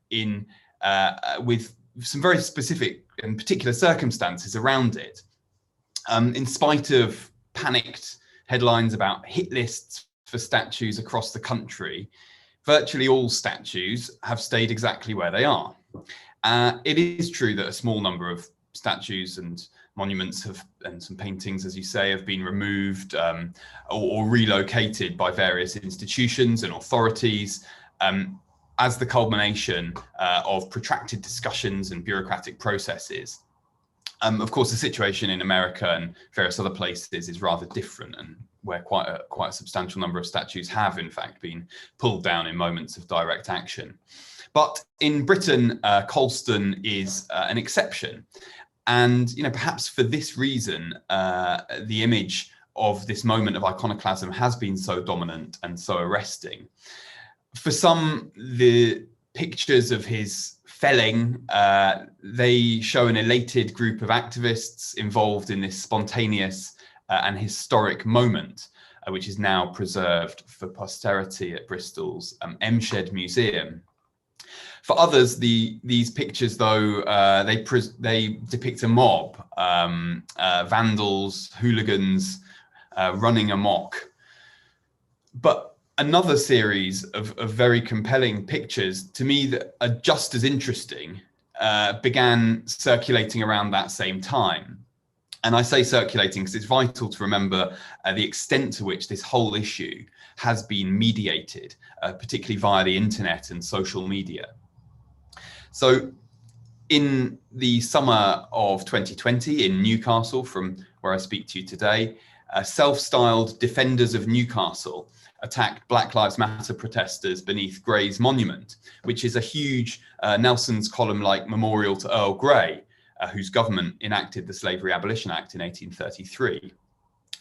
with some very specific and particular circumstances around it. In spite of panicked headlines about hit lists for statues across the country, virtually all statues have stayed exactly where they are. It is true that a small number of statues and monuments and some paintings, as you say, have been removed or relocated by various institutions and authorities as the culmination of protracted discussions and bureaucratic processes. Of course, the situation in America and various other places is rather different, and where quite a substantial number of statues have, in fact, been pulled down in moments of direct action. But in Britain, Colston is an exception. And perhaps for this reason, the image of this moment of iconoclasm has been so dominant and so arresting. For some, the pictures of his felling, they show an elated group of activists involved in this spontaneous and historic moment, which is now preserved for posterity at Bristol's Emshed Museum. For others, these pictures, though, they depict a mob, vandals, hooligans running amok. But another series of very compelling pictures, to me, that are just as interesting, began circulating around that same time. And I say circulating because it's vital to remember the extent to which this whole issue has been mediated, particularly via the internet and social media. So in the summer of 2020 in Newcastle, from where I speak to you today, self-styled defenders of Newcastle attacked Black Lives Matter protesters beneath Grey's monument, which is a huge Nelson's column-like memorial to Earl Grey, whose government enacted the Slavery Abolition Act in 1833.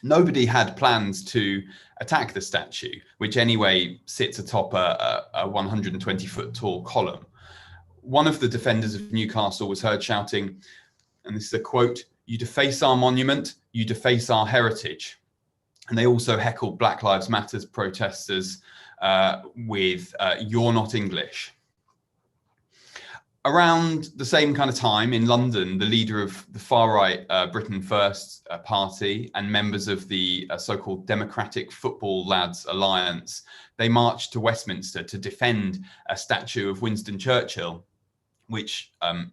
Nobody had plans to attack the statue, which anyway sits atop a 120-foot tall column. One of the defenders of Newcastle was heard shouting, and this is a quote, You deface our monument, you deface our heritage. And they also heckled Black Lives Matter protesters with "You're not English." Around the same kind of time in London, the leader of the far-right Britain First party and members of the so-called Democratic Football Lads Alliance, they marched to Westminster to defend a statue of Winston Churchill, which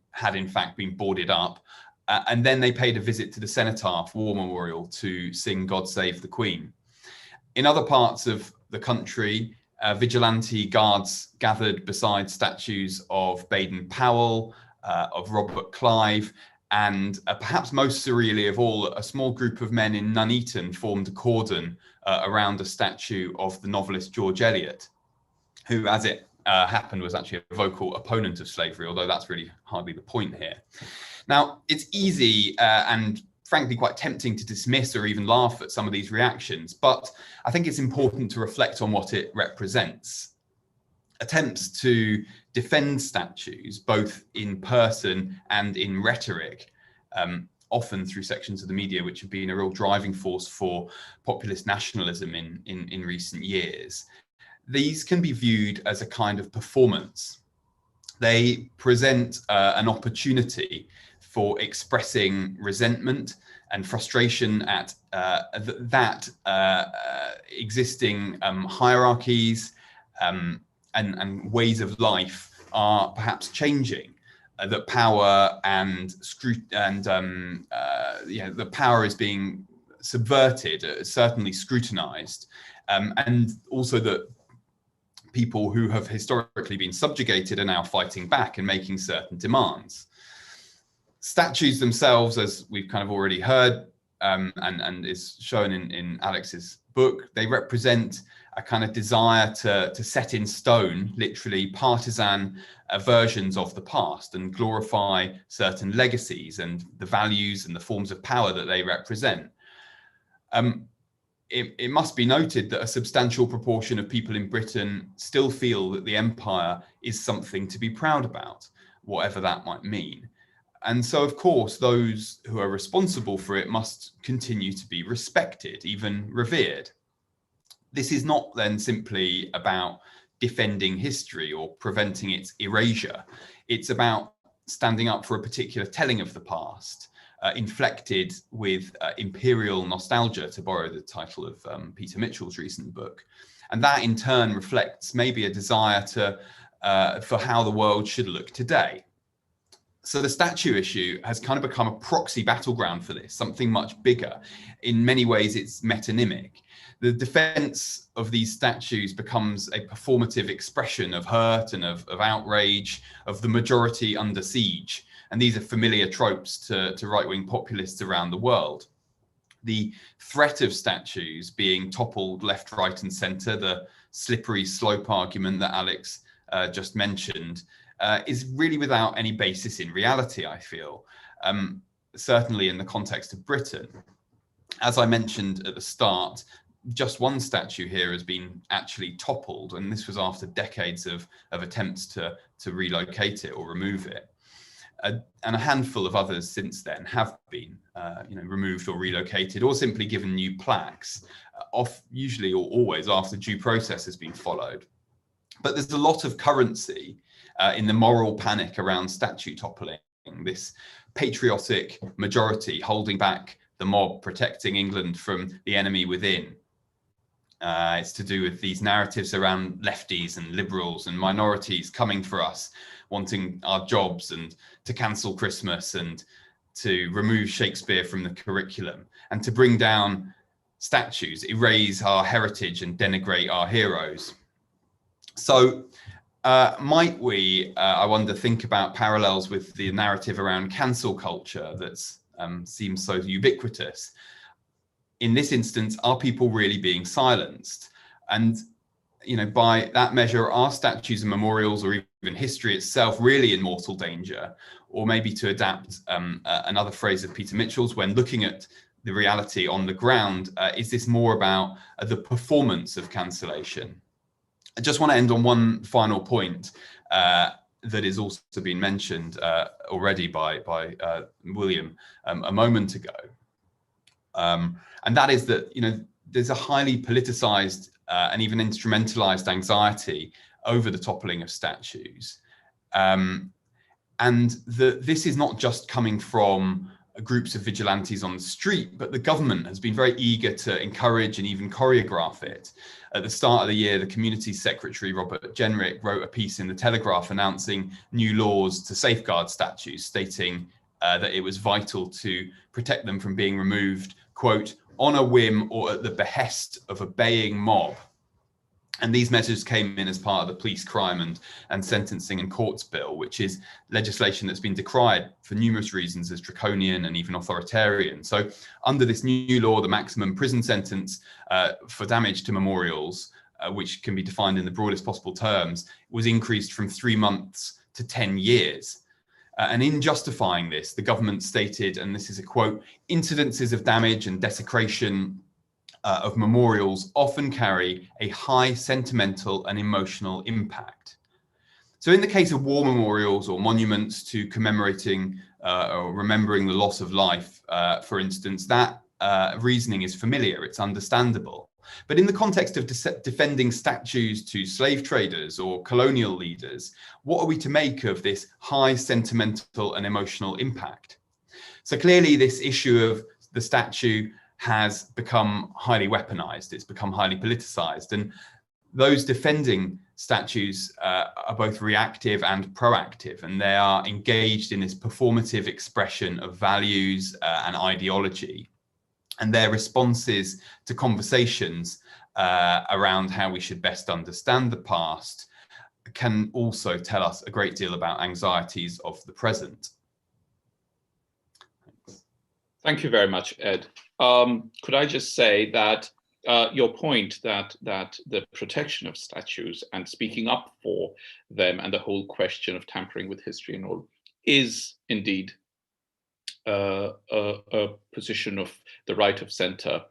had in fact been boarded up. And then they paid a visit to the Cenotaph War Memorial to sing "God Save the Queen." In other parts of the country, vigilante guards gathered beside statues of Baden-Powell, of Robert Clive, and perhaps most surreally of all, a small group of men in Nuneaton formed a cordon around a statue of the novelist George Eliot, who, as it happened, was actually a vocal opponent of slavery, although that's really hardly the point here. Now, it's easy and frankly quite tempting to dismiss or even laugh at some of these reactions, but I think it's important to reflect on what it represents. Attempts to defend statues, both in person and in rhetoric, often through sections of the media which have been a real driving force for populist nationalism in recent years. These can be viewed as a kind of performance. They present an opportunity for expressing resentment and frustration at existing hierarchies and ways of life are perhaps changing. That power and the power is being subverted, certainly scrutinized, and also that people who have historically been subjugated are now fighting back and making certain demands. Statues themselves, as we've kind of already heard, and is shown in Alex's book, they represent a kind of desire to set in stone, literally partisan versions of the past and glorify certain legacies and the values and the forms of power that they represent. It must be noted that a substantial proportion of people in Britain still feel that the empire is something to be proud about, whatever that might mean. And so, of course, those who are responsible for it must continue to be respected, even revered. This is not then simply about defending history or preventing its erasure. It's about standing up for a particular telling of the past, inflected with imperial nostalgia, to borrow the title of Peter Mitchell's recent book. And that in turn reflects maybe a desire for how the world should look today. So the statue issue has kind of become a proxy battleground for this, something much bigger. In many ways, it's metonymic. The defense of these statues becomes a performative expression of hurt and of outrage, of the majority under siege. And these are familiar tropes to right-wing populists around the world. The threat of statues being toppled left, right, and centre, the slippery slope argument that Alex just mentioned, is really without any basis in reality, I feel, certainly in the context of Britain. As I mentioned at the start, just one statue here has been actually toppled, and this was after decades of attempts to relocate it or remove it. And a handful of others since then have been removed or relocated, or simply given new plaques, usually or always after due process has been followed. But there's a lot of currency in the moral panic around statue toppling, this patriotic majority holding back the mob, protecting England from the enemy within. It's to do with these narratives around lefties and liberals and minorities coming for us, wanting our jobs and to cancel Christmas and to remove Shakespeare from the curriculum and to bring down statues, erase our heritage and denigrate our heroes. So might we, I wonder, think about parallels with the narrative around cancel culture that seems so ubiquitous? In this instance, are people really being silenced? And, by that measure, are statues and memorials or even history itself really in mortal danger? Or maybe to adapt another phrase of Peter Mitchell's, when looking at the reality on the ground, is this more about the performance of cancellation? I just want to end on one final point. that is also being mentioned already by William a moment ago. And that is that, there's a highly politicized and even instrumentalized anxiety over the toppling of statues. And this is not just coming from groups of vigilantes on the street, but the government has been very eager to encourage and even choreograph it. At the start of the year, the Community Secretary, Robert Jenrick, wrote a piece in the Telegraph announcing new laws to safeguard statues, stating that it was vital to protect them from being removed, quote, on a whim or at the behest of a baying mob. And these measures came in as part of the Police Crime and Sentencing and Courts Bill, which is legislation that's been decried for numerous reasons as draconian and even authoritarian. So under this new law, the maximum prison sentence for damage to memorials, which can be defined in the broadest possible terms, was increased from 3 months to 10 years. And in justifying this, the government stated, and this is a quote, incidences of damage and desecration of memorials often carry a high sentimental and emotional impact. So in the case of war memorials or monuments to commemorating or remembering the loss of life, for instance, that reasoning is familiar, it's understandable. But in the context of defending statues to slave traders or colonial leaders, what are we to make of this high sentimental and emotional impact? So clearly this issue of the statue has become highly weaponized, it's become highly politicized, and those defending statues are both reactive and proactive, and they are engaged in this performative expression of values and ideology. And their responses to conversations around how we should best understand the past can also tell us a great deal about anxieties of the present. Thank you very much, Ed. Could I just say that your point that the protection of statues and speaking up for them and the whole question of tampering with history and all is indeed a position of the right of centre,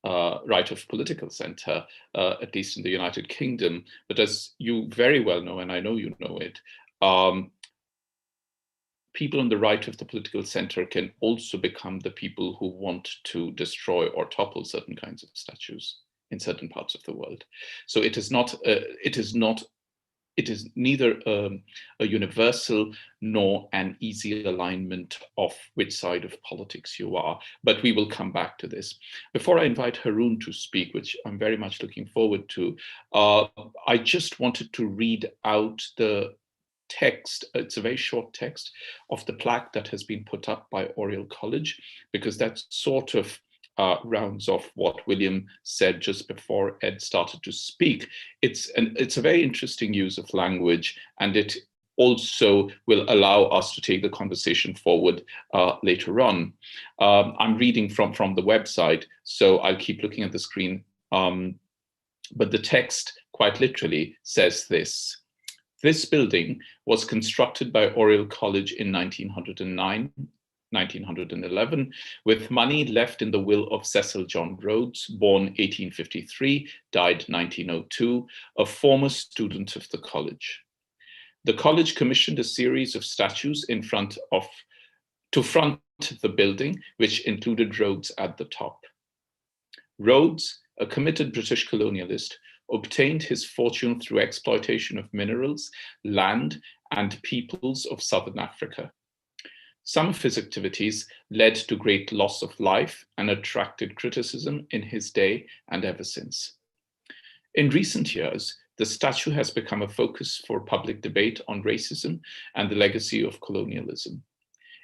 right of political centre, at least in the United Kingdom. But as you very well know, and I know you know it, people on the right of the political center can also become the people who want to destroy or topple certain kinds of statues in certain parts of the world. So it is neither a universal nor an easy alignment of which side of politics you are, but we will come back to this. Before I invite Haroon to speak, which I'm very much looking forward to, I just wanted to read out the text, it's a very short text, of the plaque that has been put up by Oriel College, because that sort of rounds off what William said just before Ed started to speak. It's a very interesting use of language, and it also will allow us to take the conversation forward later on. I'm reading from the website, so I'll keep looking at the screen. But the text quite literally says this. This building was constructed by Oriel College in 1911, with money left in the will of Cecil John Rhodes, born 1853, died 1902, a former student of the college. The college commissioned a series of statues to front the building, which included Rhodes at the top. Rhodes, a committed British colonialist, obtained his fortune through exploitation of minerals, land, and peoples of Southern Africa. Some of his activities led to great loss of life and attracted criticism in his day and ever since. In recent years, the statue has become a focus for public debate on racism and the legacy of colonialism.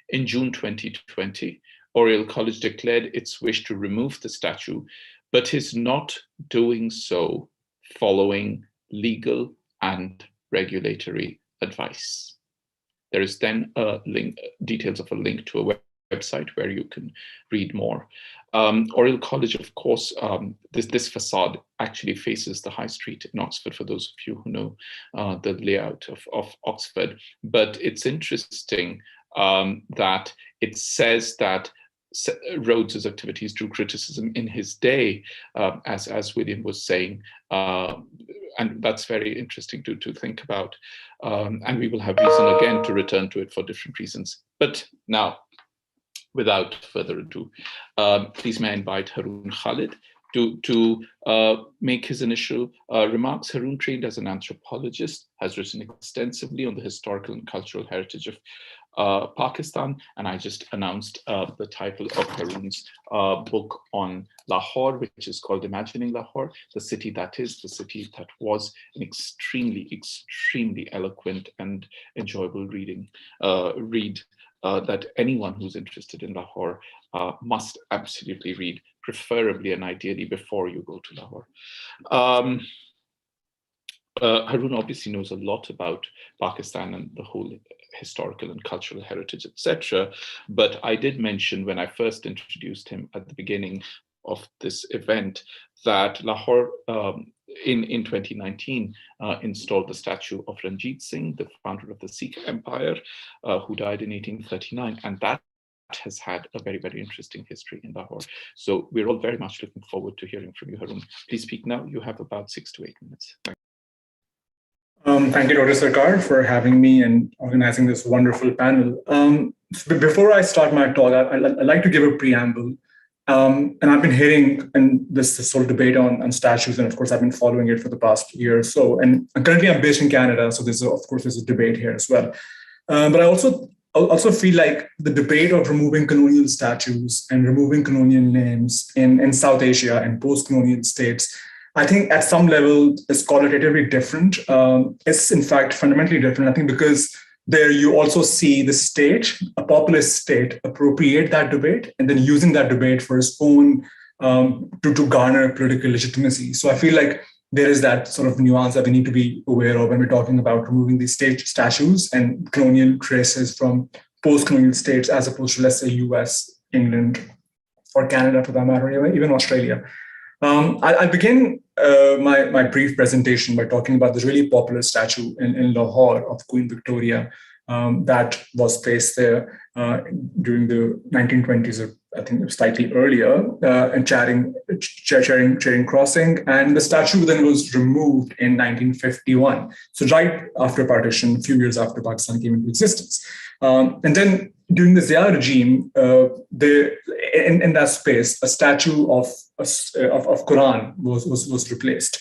In June 2020, Oriel College declared its wish to remove the statue, but is not doing so following legal and regulatory advice. There is then a link, details of a link to a website where you can read more. Oriel College, of course, this facade actually faces the high street in Oxford, for those of you who know the layout of Oxford. But it's interesting that it says that Rhodes's activities drew criticism in his day, as William was saying, and that's very interesting to think about. And we will have reason again to return to it for different reasons. But now, without further ado, please may I invite Haroon Khalid to make his initial remarks. Haroon trained as an anthropologist, has written extensively on the historical and cultural heritage of Pakistan, and I just announced the title of Haroon's book on Lahore, which is called Imagining Lahore, the city that is, the city that was, an extremely, extremely eloquent and enjoyable read that anyone who's interested in Lahore must absolutely read, preferably and ideally before you go to Lahore. Haroon obviously knows a lot about Pakistan and the whole historical and cultural heritage, etc. But I did mention when I first introduced him at the beginning of this event that Lahore in 2019 installed the statue of Ranjit Singh, the founder of the Sikh Empire, who died in 1839, and that has had a very, very interesting history in Lahore. So we're all very much looking forward to hearing from you, Haroon. Please speak now. You have about 6 to 8 minutes. Thank you, Dr. Sarkar, for having me and organizing this wonderful panel. Before I start my talk, I'd like to give a preamble. And I've been hearing this whole debate on statues, and of course, I've been following it for the past year or so. And currently, I'm based in Canada, so there's a debate here as well. But I also feel like the debate of removing colonial statues and removing colonial names in South Asia and post-colonial states, I think at some level is qualitatively different. It's in fact fundamentally different, I think, because there you also see the state, a populist state, appropriate that debate and then using that debate for its own, to garner political legitimacy. So I feel like there is that sort of nuance that we need to be aware of when we're talking about removing these statues and colonial traces from post-colonial states as opposed to, let's say, US, England, or Canada for that matter, even Australia. I'll begin my brief presentation by talking about this really popular statue in Lahore of Queen Victoria that was placed there during the 1920s, or I think slightly earlier, and Charing Crossing. And the statue then was removed in 1951. So right after partition, a few years after Pakistan came into existence. And then during the Zia regime, in that space, a statue of Quran was replaced.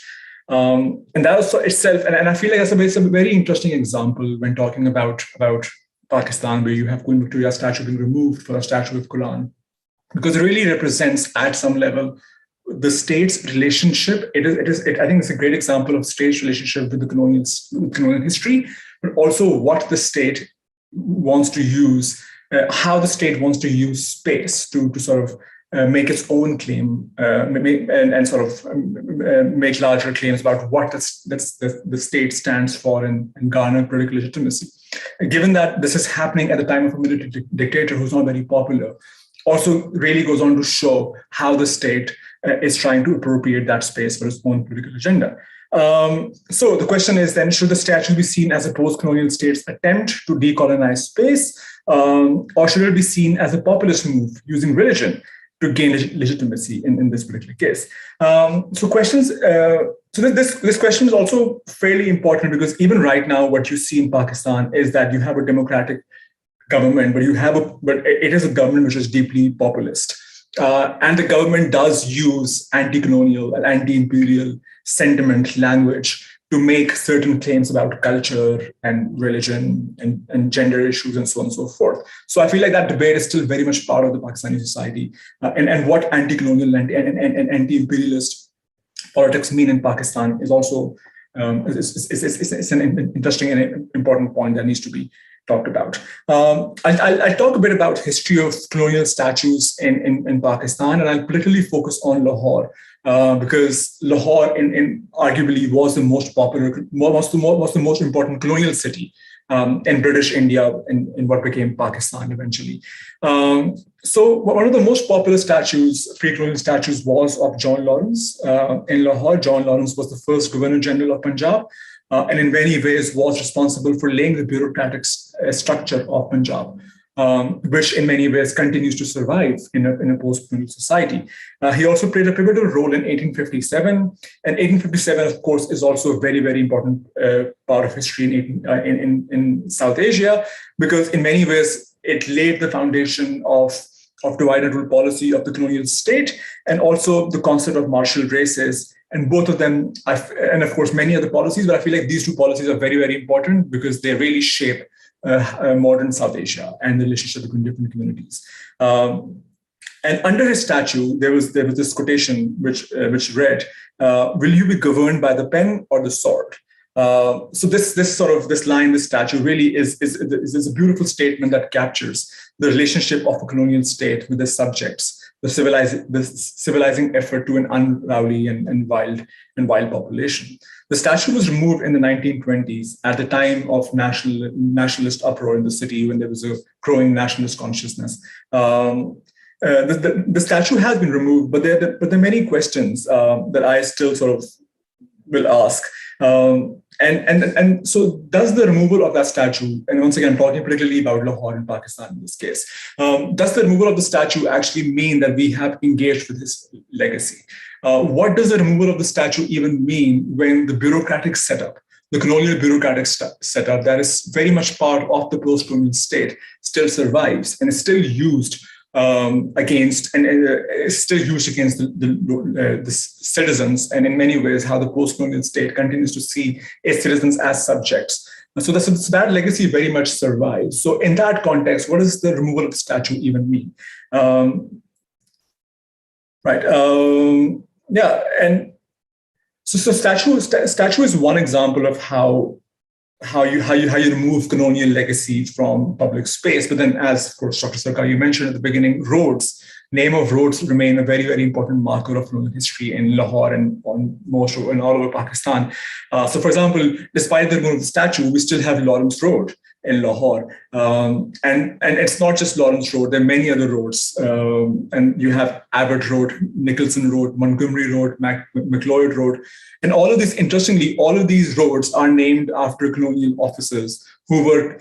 And that was itself, and I feel like it's a very interesting example when talking about Pakistan, where you have Queen Victoria's statue being removed for a statue of Quran, because it really represents at some level the state's relationship. I think it's a great example of state's relationship with the colonial history, but also what the state wants to use, how the state wants to use space to sort of make its own claim and sort of make larger claims about what the state stands for and garner political legitimacy. Given that this is happening at the time of a military dictator who's not very popular, also really goes on to show how the state is trying to appropriate that space for its own political agenda. So the question is then, should the statue be seen as a post-colonial state's attempt to decolonize space, or should it be seen as a populist move using religion to gain legitimacy in this particular case? So this question is also fairly important, because even right now, what you see in Pakistan is that you have a democratic government, but it is a government which is deeply populist. And the government does use anti-colonial and anti-imperial sentiment language to make certain claims about culture and religion and gender issues and so on and so forth. So I feel like that debate is still very much part of the Pakistani society, and what anti-colonial and anti-imperialist politics mean in Pakistan is also it's an interesting and important point that needs to be talked about. I'll talk a bit about history of colonial statues in Pakistan, and I'll particularly focus on Lahore, because Lahore arguably was the most popular, was the most important colonial city in British India, in what became Pakistan eventually. So one of the most popular statues, pre-colonial statues, was of John Lawrence in Lahore. John Lawrence was the first Governor General of Punjab, and in many ways was responsible for laying the bureaucratic structure of Punjab. which in many ways continues to survive in a post-colonial society. He also played a pivotal role in 1857, and 1857, of course, is also a very, very important part of history in South Asia, because in many ways it laid the foundation of divide and rule policy of the colonial state, and also the concept of martial races. And both of them, and of course many other policies, but I feel like these two policies are very, very important because they really shape modern South Asia and the relationship between different communities. And under his statue, there was this quotation which read, "Will you be governed by the pen or the sword?" So this line, this statue really is a beautiful statement that captures the relationship of a colonial state with the subjects, the civilizing effort to an unruly and wild population. The statue was removed in the 1920s at the time of nationalist uproar in the city, when there was a growing nationalist consciousness. The statue has been removed, but there are many questions that I still sort of will ask. And so does the removal of that statue, and once again, I'm talking particularly about Lahore in Pakistan in this case, does the removal of the statue actually mean that we have engaged with his legacy? What does the removal of the statue even mean when the bureaucratic setup, the colonial bureaucratic setup that is very much part of the post-colonial state still survives and is still used against the citizens, and in many ways how the post-colonial state continues to see its citizens as subjects. So that legacy very much survives. So in that context, what does the removal of the statue even mean? And so statue is one example of how you remove colonial legacy from public space. But then, as of course, Dr. Sarkar, you mentioned at the beginning, name of roads remain a very, very important marker of colonial history in Lahore and in all over Pakistan. So for example, despite the removal of the statue, we still have Lawrence Road in Lahore. And it's not just Lawrence Road, there are many other roads. And you have Abbott Road, Nicholson Road, Montgomery Road, McLeod Road. And all of these, interestingly, all of these roads are named after colonial officers who were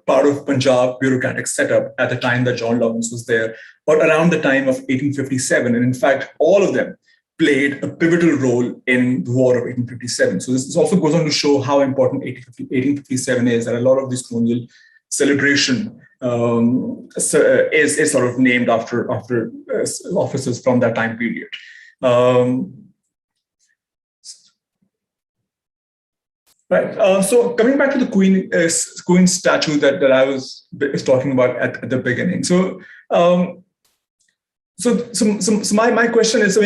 part of Punjab bureaucratic setup at the time that John Lawrence was there, or around the time of 1857. And in fact, all of them played a pivotal role in the War of 1857. So this also goes on to show how important 1857 is, and a lot of this colonial celebration is sort of named after officers from that time period. So coming back to the Queen statue that I was talking about at the beginning. So my question is,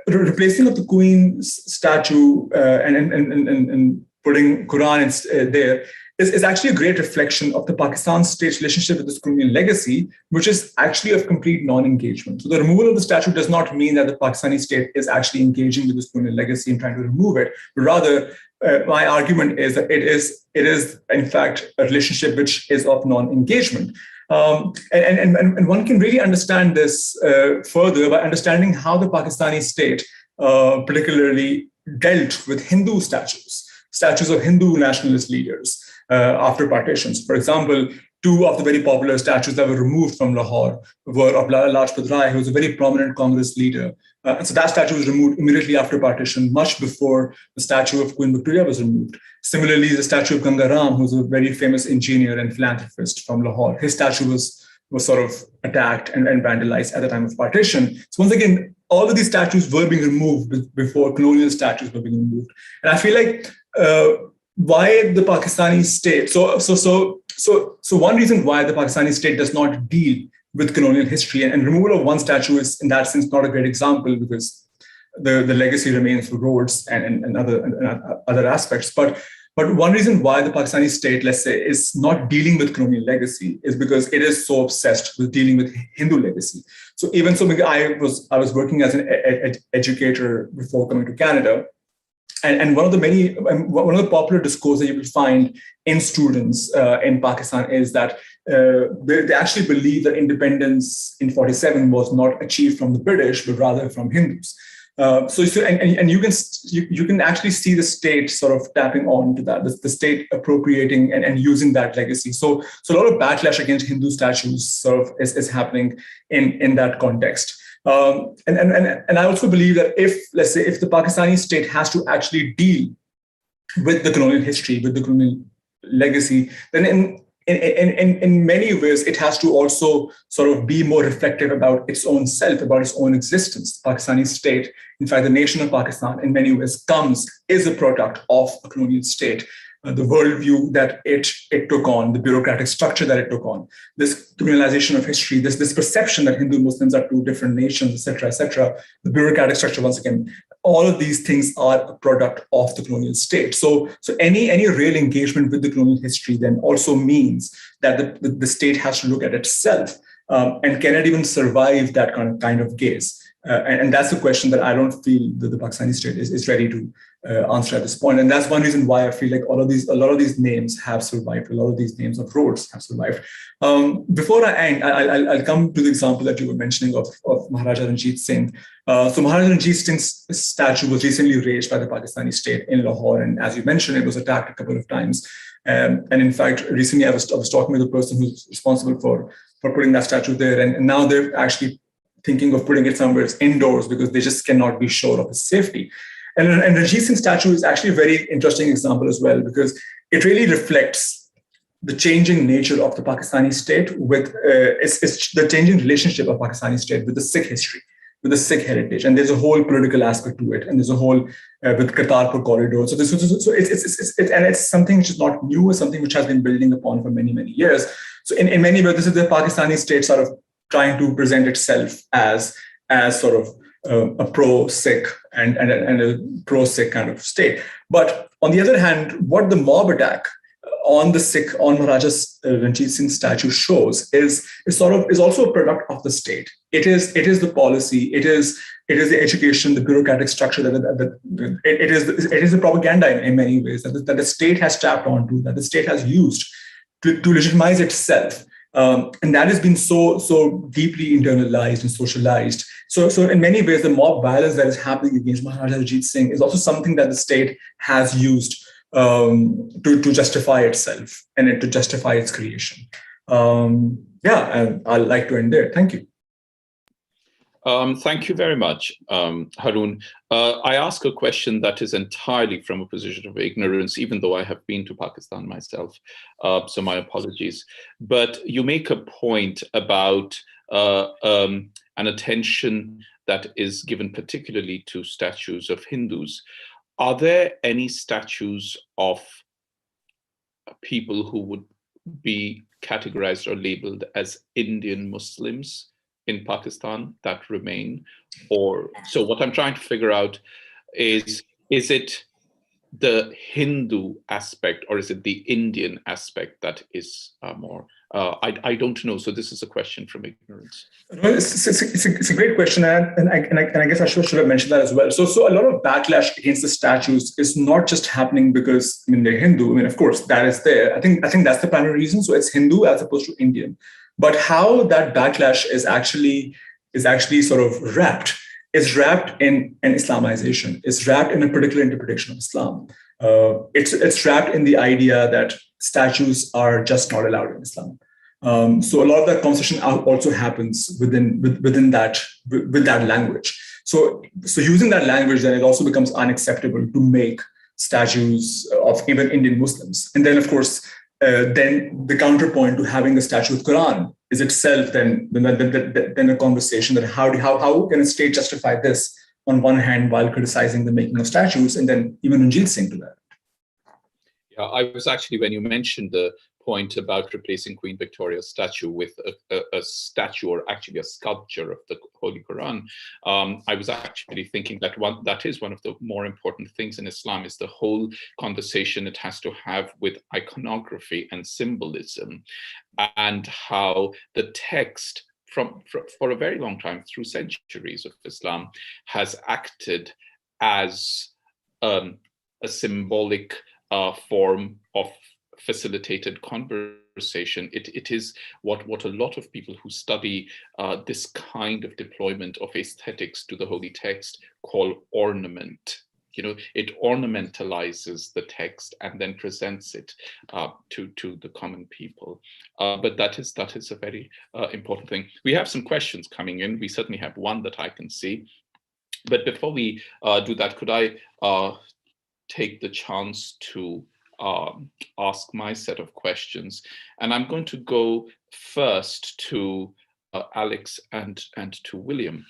replacing of the Queen's statue and putting Quran there is actually a great reflection of the Pakistan state's relationship with this colonial legacy, which is actually of complete non-engagement. So the removal of the statue does not mean that the Pakistani state is actually engaging with this colonial legacy and trying to remove it, but rather my argument is that it is in fact a relationship which is of non-engagement. And one can really understand this further by understanding how the Pakistani state particularly dealt with Hindu statues of Hindu nationalist leaders after partitions. For example, two of the very popular statues that were removed from Lahore were of Lala Lajpat Rai, who was a very prominent Congress leader. And so that statue was removed immediately after partition, much before the statue of Queen Victoria was removed. Similarly, the statue of Ganga Ram, who's a very famous engineer and philanthropist from Lahore, his statue was sort of attacked and vandalized at the time of partition. So once again, all of these statues were being removed before colonial statues were being removed. And I feel like why the Pakistani state, so one reason why the Pakistani state does not deal with colonial history, and removal of one statue is in that sense not a great example, because the legacy remains for roads and other aspects. But one reason why the Pakistani state, let's say, is not dealing with colonial legacy is because it is so obsessed with dealing with Hindu legacy. So even so, I was working as an educator before coming to Canada. And one of the popular discourse that you will find in students in Pakistan is that they actually believe that independence in 47 was not achieved from the British, but rather from Hindus. And you can actually see the state sort of tapping on to that, the state appropriating and using that legacy. So a lot of backlash against Hindu statues sort of is happening in that context. And I also believe that if the Pakistani state has to actually deal with the colonial history, with the colonial legacy, then in many ways, it has to also sort of be more reflective about its own self, about its own existence. The Pakistani state, in fact, the nation of Pakistan, in many ways, is a product of a colonial state. The worldview that it took on, the bureaucratic structure that it took on, this criminalization of history, this perception that Hindu Muslims are two different nations, et cetera, the bureaucratic structure, once again, all of these things are a product of the colonial state. So any real engagement with the colonial history then also means that the state has to look at itself and can it even survive that kind of gaze? And that's a question that I don't feel that the Pakistani state is ready to answer at this point. And that's one reason why I feel like a lot of these names have survived. A lot of these names of roads have survived. Before I end, I'll come to the example that you were mentioning of Maharaja Ranjit Singh. So Maharaja Ranjit Singh's statue was recently raised by the Pakistani state in Lahore. And as you mentioned, it was attacked a couple of times. And in fact, recently I was talking with a person who's responsible for putting that statue there. And now they're actually thinking of putting it somewhere indoors because they just cannot be sure of its safety. And Ranjit Singh's statue is actually a very interesting example as well, because it really reflects the changing nature of the Pakistani state with it's the changing relationship of Pakistani state with the Sikh history, with the Sikh heritage. And there's a whole political aspect to it. And there's a whole with Kartarpur corridor. So it's something which is not new, it's something which has been building upon for many, many years. So in many ways, this is the Pakistani state sort of trying to present itself as sort of a pro-Sikh and a pro-Sikh kind of state. But on the other hand, what the mob attack on Maharaja Ranjit Singh statue shows is also a product of the state. It is the policy. It is the education, the bureaucratic structure it is the propaganda in many ways that the state has tapped onto, that the state has used to legitimize itself. And that has been so deeply internalized and socialized. So in many ways, the mob violence that is happening against Maharaja Ranjit Singh is also something that the state has used to justify itself and to justify its creation. And I'd like to end there. Thank you. Thank you very much, Haroon. I ask a question that is entirely from a position of ignorance, even though I have been to Pakistan myself, so my apologies. But you make a point about an attention that is given particularly to statues of Hindus. Are there any statues of people who would be categorized or labeled as Indian Muslims in Pakistan that remain? Or so what I'm trying to figure out is it the Hindu aspect or is it the Indian aspect that is more? I don't know. So this is a question from ignorance. Well, it's a great question, and I guess I should have mentioned that as well. So a lot of backlash against the statues is not just happening because they're Hindu. Of course that is there. I think that's the primary reason. So it's Hindu as opposed to Indian. But how that backlash is actually sort of wrapped in Islamization. It's wrapped in a particular interpretation of Islam. It's wrapped in the idea that statues are just not allowed in Islam. So a lot of that conversation also happens within that language. So using that language, then it also becomes unacceptable to make statues of even Indian Muslims. And then, of course, then the counterpoint to having the statue of Quran is itself then a conversation that how can a state justify this on one hand while criticizing the making of statues, and then even Ranjit Singh to that. Yeah, I was actually, when you mentioned the point about replacing Queen Victoria's statue with a statue or actually a sculpture of the Holy Quran, I was actually thinking that is one of the more important things in Islam is the whole conversation it has to have with iconography and symbolism, and how the text for a very long time, through centuries of Islam, has acted as a symbolic form of facilitated conversation conversation. It is what a lot of people who study this kind of deployment of aesthetics to the holy text call ornament. You know, it ornamentalizes the text and then presents it to the common people. But that is a very important thing. We have some questions coming in. We certainly have one that I can see. But before we do that, could I take the chance to ask my set of questions? And I'm going to go first to Alex and to William.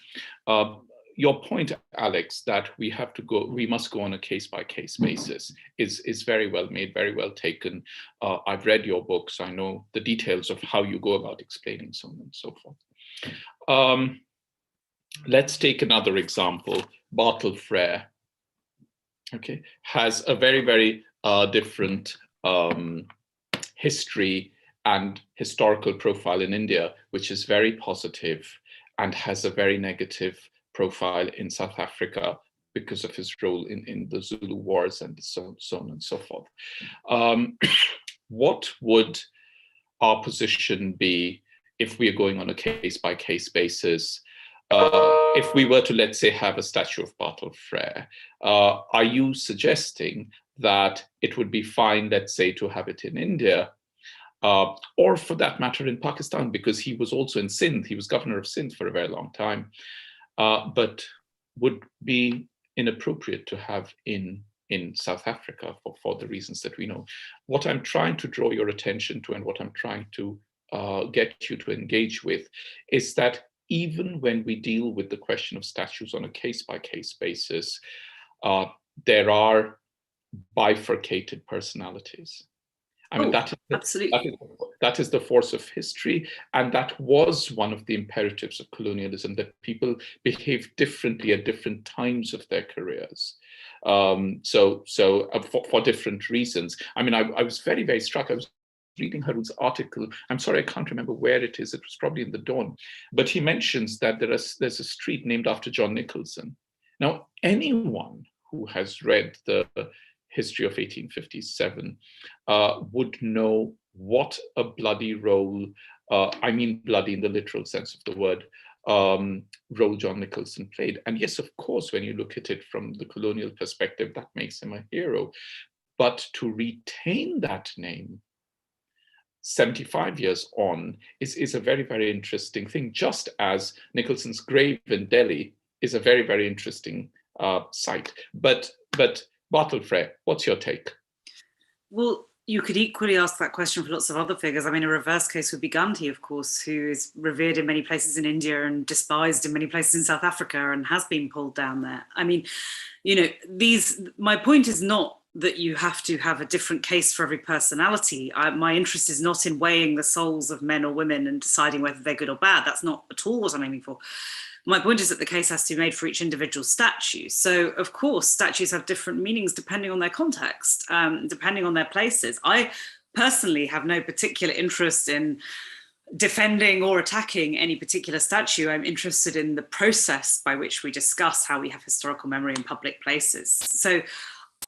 Your point, Alex, that we must go on a case-by-case basis is very well made, very well taken. I've read your books. I know the details of how you go about explaining so on and so forth. Let's take another example. Bartle Frere, okay, has a very, very different history and historical profile in India, which is very positive, and has a very negative profile in South Africa because of his role in the Zulu Wars and so on and so forth. What would our position be if we are going on a case-by-case basis? If we were to, let's say, have a statue of Bartle Frere, are you suggesting that it would be fine, let's say, to have it in India, or for that matter in Pakistan, because he was also in Sindh, he was governor of Sindh for a very long time, but would be inappropriate to have in South Africa for the reasons that we know? What I'm trying to draw your attention to, and what I'm trying to get you to engage with, is that even when we deal with the question of statues on a case-by-case basis, there are bifurcated personalities. I mean, absolutely. That is the force of history, and that was one of the imperatives of colonialism, that people behave differently at different times of their careers. For different reasons. I mean, I was very, very struck. I was reading Haroon's article. I'm sorry, I can't remember where it is. It was probably in the Dawn. But he mentions that there's a street named after John Nicholson. Now, anyone who has read the history of 1857 would know what a bloody role, I mean bloody in the literal sense of the word, role John Nicholson played. And yes, of course, when you look at it from the colonial perspective, that makes him a hero. But to retain that name 75 years on is a very, very interesting thing, just as Nicholson's grave in Delhi is a very, very interesting site. But Bartle Frere, what's your take? Well, you could equally ask that question for lots of other figures. I mean, a reverse case would be Gandhi, of course, who is revered in many places in India and despised in many places in South Africa and has been pulled down there. I mean, you know, my point is not that you have to have a different case for every personality. My interest is not in weighing the souls of men or women and deciding whether they're good or bad. That's not at all what I'm aiming for. My point is that the case has to be made for each individual statue. So, of course, statues have different meanings depending on their context, depending on their places. I personally have no particular interest in defending or attacking any particular statue. I'm interested in the process by which we discuss how we have historical memory in public places. So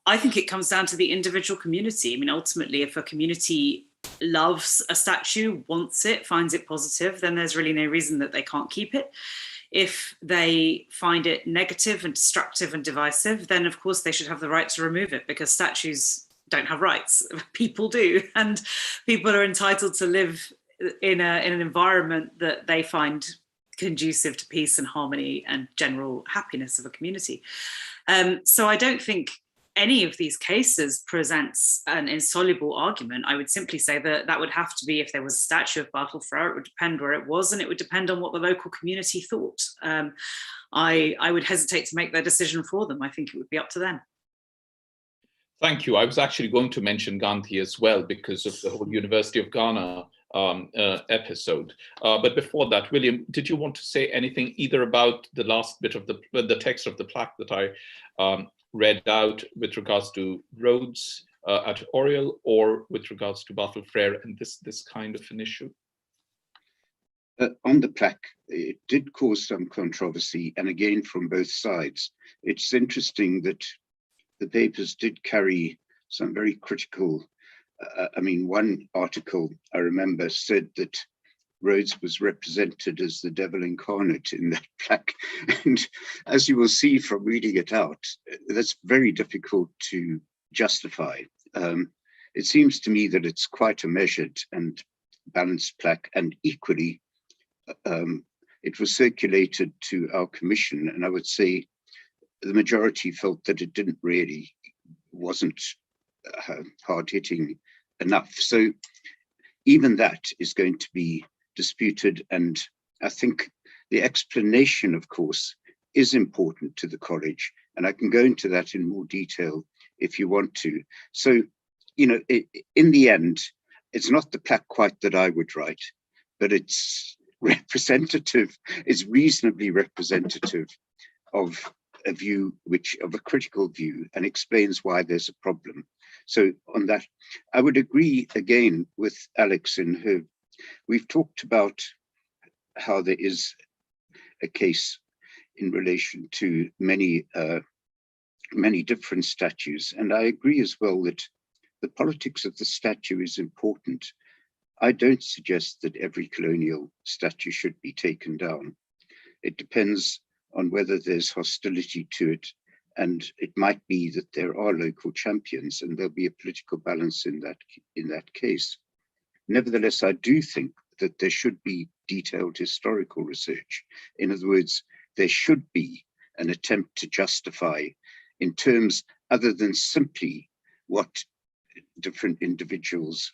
I think it comes down to the individual community. I mean, ultimately, if a community loves a statue, wants it, finds it positive, then there's really no reason that they can't keep it. If they find it negative and destructive and divisive, then of course they should have the right to remove it, because statues don't have rights. People do, and people are entitled to live in an environment that they find conducive to peace and harmony and general happiness of a community. So I don't think any of these cases presents an insoluble argument. I would simply say that that would have to be, if there was a statue of Bartle Frere, it would depend where it was, and it would depend on what the local community thought. I would hesitate to make their decision for them. I think it would be up to them. Thank you. I was actually going to mention Gandhi as well because of the whole University of Ghana episode. But before that, William, did you want to say anything either about the last bit of the text of the plaque that I read out with regards to Rhodes at Oriel, or with regards to Bartle Frere and this kind of an issue? On the plaque, it did cause some controversy, and again from both sides. It's interesting that the papers did carry some very critical I mean, one article I remember said that Rhodes was represented as the devil incarnate in that plaque. And as you will see from reading it out, that's very difficult to justify. It seems to me that it's quite a measured and balanced plaque, and equally, it was circulated to our commission, and I would say the majority felt that it wasn't hard-hitting enough. So even that is going to be disputed, and I think the explanation, of course, is important to the college, and I can go into that in more detail if you want to. So, you know, in the end, it's not the plaque quite that I would write, but it's representative, it's reasonably representative of a view, of a critical view, and explains why there's a problem. So on that, I would agree again with Alex in her. We've talked about how there is a case in relation to many different statues, and I agree as well that the politics of the statue is important. I don't suggest that every colonial statue should be taken down. It depends on whether there's hostility to it, and it might be that there are local champions, and there'll be a political balance in that case. Nevertheless, I do think that there should be detailed historical research. In other words, there should be an attempt to justify in terms other than simply what different individuals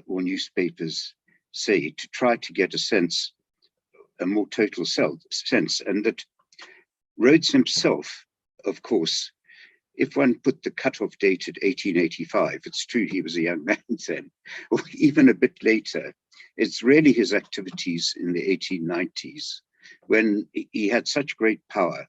or newspapers say, to try to get a more total sense. And that Rhodes himself, of course, if one put the cutoff date at 1885, it's true he was a young man then, or even a bit later, it's really his activities in the 1890s when he had such great power,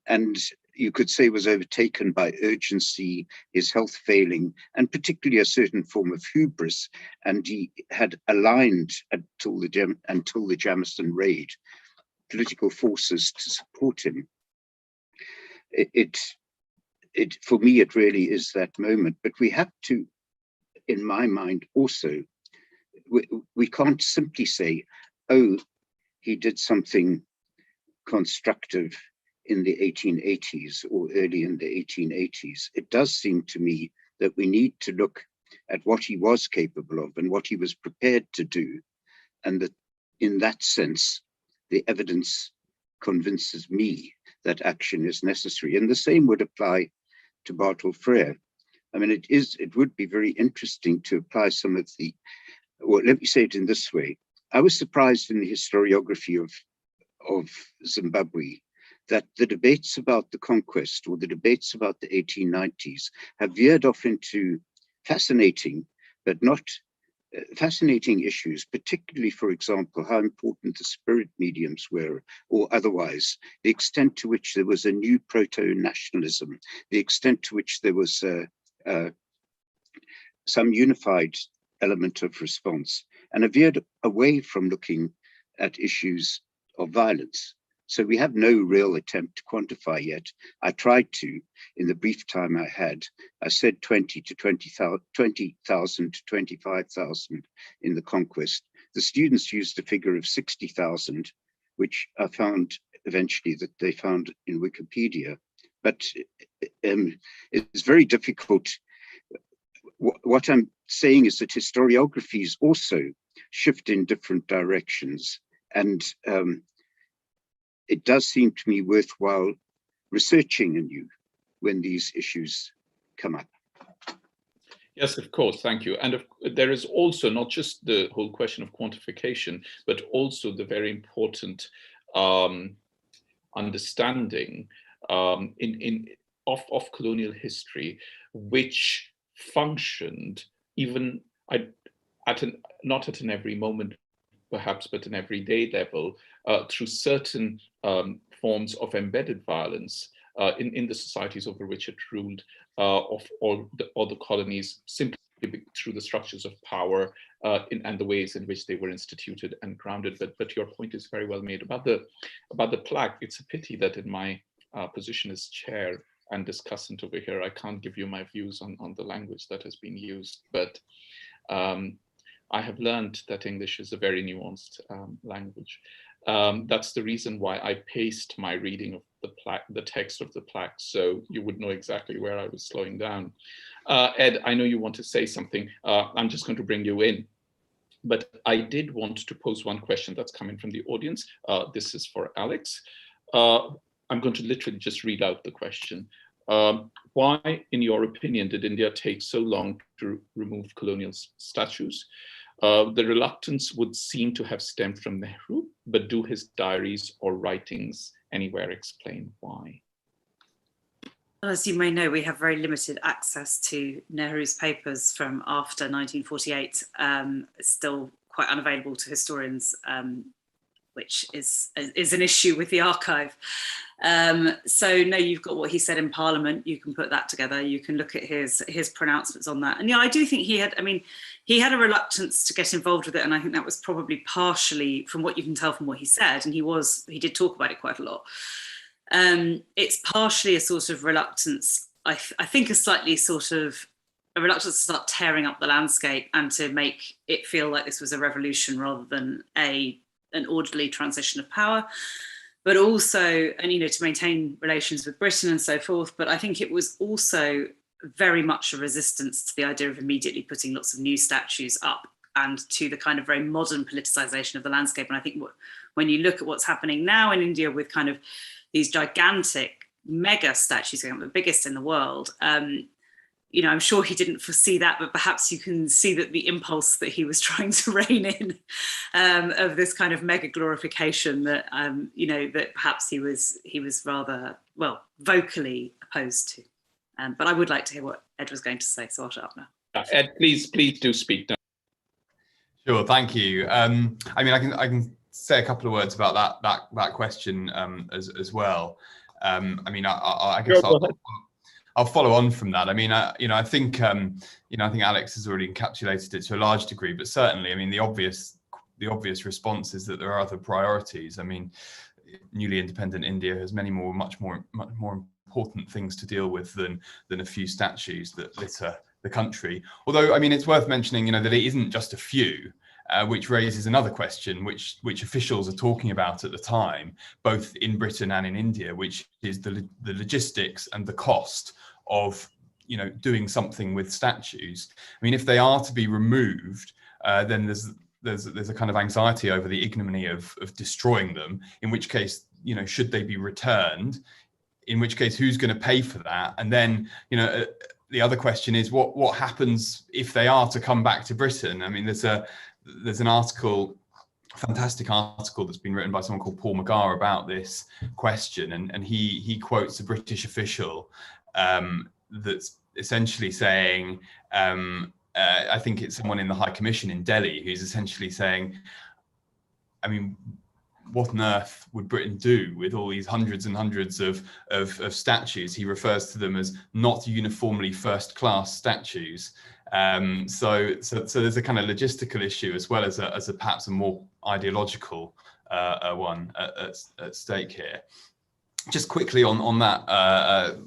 and you could say was overtaken by urgency, his health failing, and particularly a certain form of hubris. And he had aligned until the Jameson raid political forces to support him. For me, it really is that moment. But we have to, in my mind, also, we can't simply say, oh, he did something constructive in the 1880s or early in the 1880s. It does seem to me that we need to look at what he was capable of and what he was prepared to do. And that in that sense, the evidence convinces me that action is necessary. And the same would apply to Bartle Frere. I mean, it would be very interesting to apply some of well, let me say it in this way. I was surprised in the historiography of Zimbabwe that the debates about the conquest or the debates about the 1890s have veered off into fascinating, but not fascinating issues, particularly, for example, how important the spirit mediums were, or otherwise, the extent to which there was a new proto-nationalism, the extent to which there was some unified element of response, and have veered away from looking at issues of violence. So we have no real attempt to quantify yet. I tried to, in the brief time I had, I said 20,000 to 25,000 in the conquest. The students used a figure of 60,000, which I found eventually that they found in Wikipedia. But it's very difficult. What I'm saying is that historiographies also shift in different directions. And it does seem to me worthwhile researching anew when these issues come up. Yes, of course, thank you. And there is also not just the whole question of quantification, but also the very important understanding of colonial history, which functioned even not at an every moment, perhaps, but an everyday level, through certain forms of embedded violence in the societies over which it ruled, or the colonies, simply through the structures of power and the ways in which they were instituted and grounded. But your point is very well made about the plaque. It's a pity that in my position as chair, and discussant over here. I can't give you my views on the language that has been used, but I have learned that English is a very nuanced language. That's the reason why I paced my reading of the text of the plaque, so you would know exactly where I was slowing down. Ed, I know you want to say something. I'm just going to bring you in. But I did want to pose one question that's coming from the audience. This is for Alex. I'm going to literally just read out the question. Why, in your opinion, did India take so long to remove colonial statues? The reluctance would seem to have stemmed from Nehru, but do his diaries or writings anywhere explain why? As you may know, we have very limited access to Nehru's papers from after 1948. It's still quite unavailable to historians, which is an issue with the archive. So no, you've got what he said in Parliament. You can put that together. You can look at his pronouncements on that. And yeah, I do think he had a reluctance to get involved with it. And I think that was probably partially from what you can tell from what he said. And he did talk about it quite a lot. It's partially a sort of reluctance, I think a slightly sort of a reluctance to start tearing up the landscape and to make it feel like this was a revolution rather than an orderly transition of power, but also, and to maintain relations with Britain and so forth. But I think it was also very much a resistance to the idea of immediately putting lots of new statues up and to the kind of very modern politicization of the landscape. And I think when you look at what's happening now in India with kind of these gigantic mega statues going up, the biggest in the world, I'm sure he didn't foresee that, but perhaps you can see that the impulse that he was trying to rein in of this kind of mega glorification that, that perhaps he was rather, vocally opposed to. But I would like to hear what Ed was going to say, so I'll shut up now. Ed, please do speak now. Sure, thank you. I can say a couple of words about that question as well. I guess I'll follow on from that. I think Alex has already encapsulated it to a large degree, but certainly, the obvious response is that there are other priorities. Newly independent India has much more important things to deal with than a few statues that litter the country. Although, it's worth mentioning, that it isn't just a few. Which raises another question, which officials are talking about at the time, both in Britain and in India, which is the logistics and the cost of doing something with statues. If they are to be removed, then there's a kind of anxiety over the ignominy of destroying them. In which case, should they be returned? In which case, who's going to pay for that? And then the other question is what happens if they are to come back to Britain? There's an article, fantastic article that's been written by someone called Paul McGarr about this question, and he quotes a British official that's essentially saying, I think it's someone in the High Commission in Delhi who's essentially saying, what on earth would Britain do with all these hundreds and hundreds of statues? He refers to them as not uniformly first-class statues. So there's a kind of logistical issue as well as a perhaps a more ideological one at stake here. Just quickly on that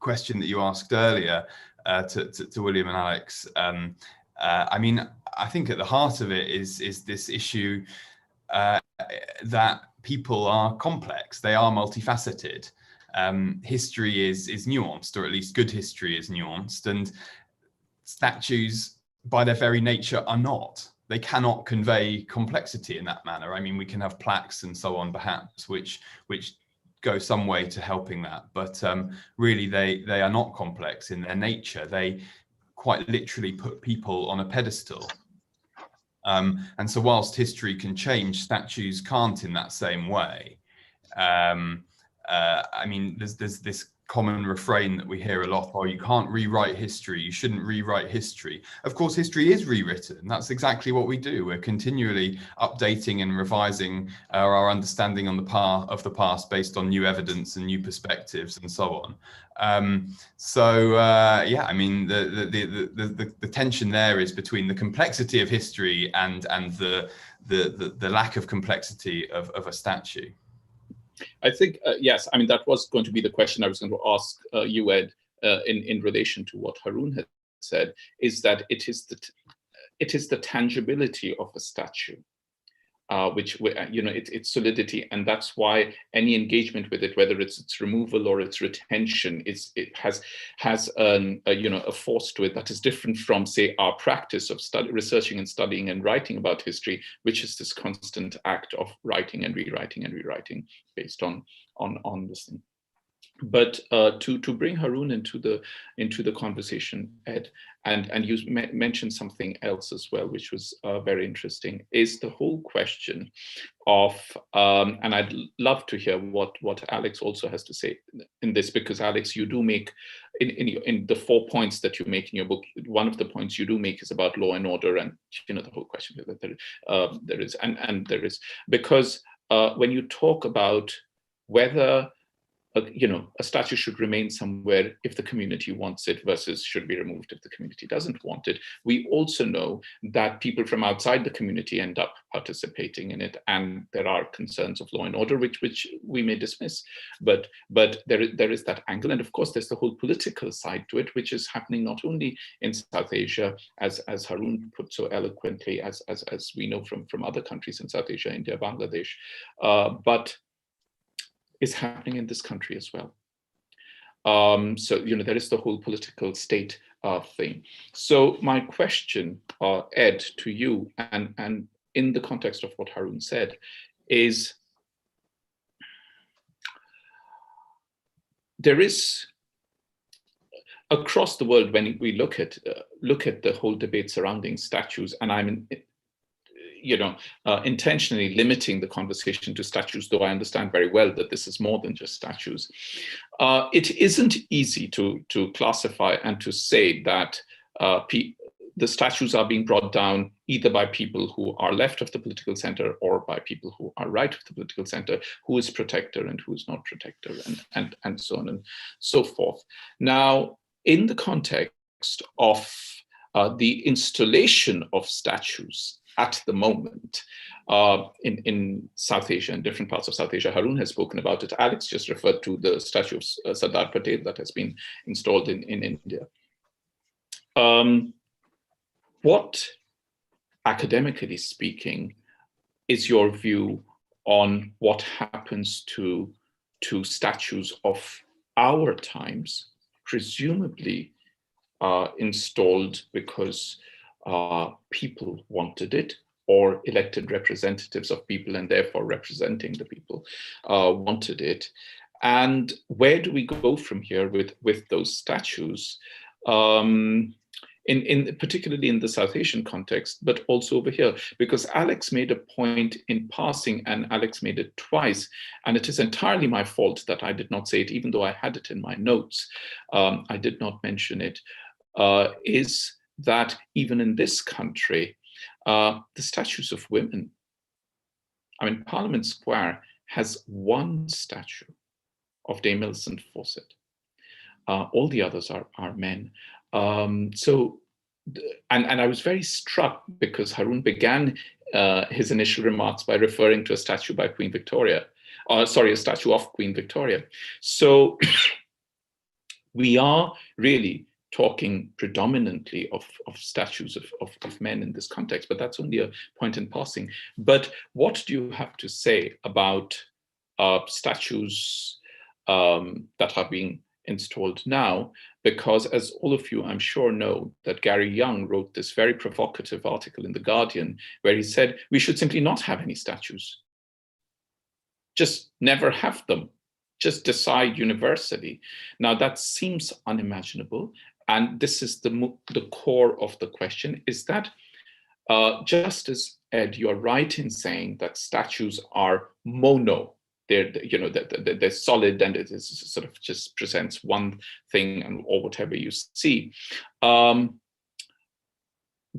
question that you asked earlier to William and Alex. I think at the heart of it is this issue that people are complex. They are multifaceted. History is nuanced, or at least good history is nuanced, and statues by their very nature are not. They cannot convey complexity in that manner. We can have plaques and so on perhaps which go some way to helping that, but really they are not complex in their nature. They quite literally put people on a pedestal. And so whilst history can change, statues can't in that same way. There's this common refrain that we hear a lot, you can't rewrite history, you shouldn't rewrite history. Of course, history is rewritten. That's exactly what we do. We're continually updating and revising our understanding of the past based on new evidence and new perspectives and so on. The tension there is between the complexity of history and the lack of complexity of a statue. I think, yes, I mean, that was going to be the question I was going to ask you, Ed, in relation to what Haroon had said, is that it is the tangibility of a statue, which, you know, its solidity, and that's why any engagement with it, whether it's its removal or its retention, it has you know, a force to it that is different from, say, our practice of researching and studying and writing about history, which is this constant act of writing and rewriting based on this thing. But to bring Haroon into the conversation, Ed, and you mentioned something else as well, which was very interesting, is the whole question of, and I'd love to hear what Alex also has to say in this, because Alex, you do make, in the 4 points that you make in your book, one of the points you do make is about law and order, and you know, the whole question that there is, and there is, because when you talk about whether you know, a statue should remain somewhere if the community wants it versus should be removed if the community doesn't want it. We also know that people from outside the community end up participating in it, and there are concerns of law and order, which we may dismiss, but there is that angle, and of course there's the whole political side to it, which is happening not only in South Asia, as Haroon put so eloquently, as we know from other countries in South Asia, India, Bangladesh, but is happening in this country as well. So, you know, there is the whole political state thing. So my question, Ed, to you, and in the context of what Haroon said, is there is, across the world, when we look at the whole debate surrounding statues, and I'm you know, intentionally limiting the conversation to statues, though I understand very well that this is more than just statues. It isn't easy to classify and to say that the statues are being brought down either by people who are left of the political center or by people who are right of the political center, who is protector and who is not protector, and so on and so forth. Now, in the context of the installation of statues at the moment in South Asia and different parts of South Asia, Haroon has spoken about it. Alex just referred to the statue of Sardar Patel that has been installed in India. What, academically speaking, is your view on what happens to statues of our times, presumably installed because people wanted it, or elected representatives of people and therefore representing the people wanted it? And where do we go from here with those statues, particularly in the South Asian context, but also over here? Because Alex made a point in passing, and Alex made it twice, and it is entirely my fault that I did not say it, even though I had it in my notes. I did not mention it, is that even in this country, the statues of women, I mean, Parliament Square has one statue of Dame Millicent Fawcett. All the others are men. So, and I was very struck because Haroon began his initial remarks by referring to a statue by Queen Victoria, a statue of Queen Victoria. So we are really talking predominantly of statues of men in this context, but that's only a point in passing. But what do you have to say about statues that are being installed now? Because as all of you, I'm sure, know, that Gary Young wrote this very provocative article in The Guardian, where he said we should simply not have any statues. Just never have them. Just decide universally. Now that seems unimaginable. And this is the core of the question, is that just as, Ed, you're right in saying that statues are mono, they're solid, and it is sort of just presents one thing or whatever you see.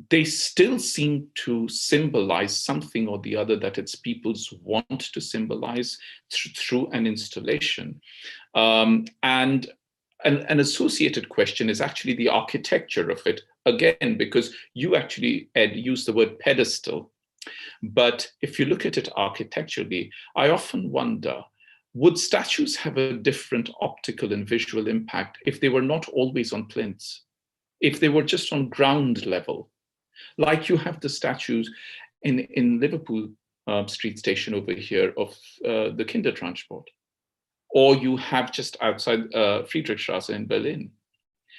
They still seem to symbolize something or the other that its peoples want to symbolize through an installation. And an associated question is actually the architecture of it, again, because you actually, Ed, used the word pedestal. But if you look at it architecturally, I often wonder would statues have a different optical and visual impact if they were not always on plinths, if they were just on ground level? Like you have the statues in Liverpool Street Station over here of the Kindertransport, or you have just outside Friedrichstrasse in Berlin,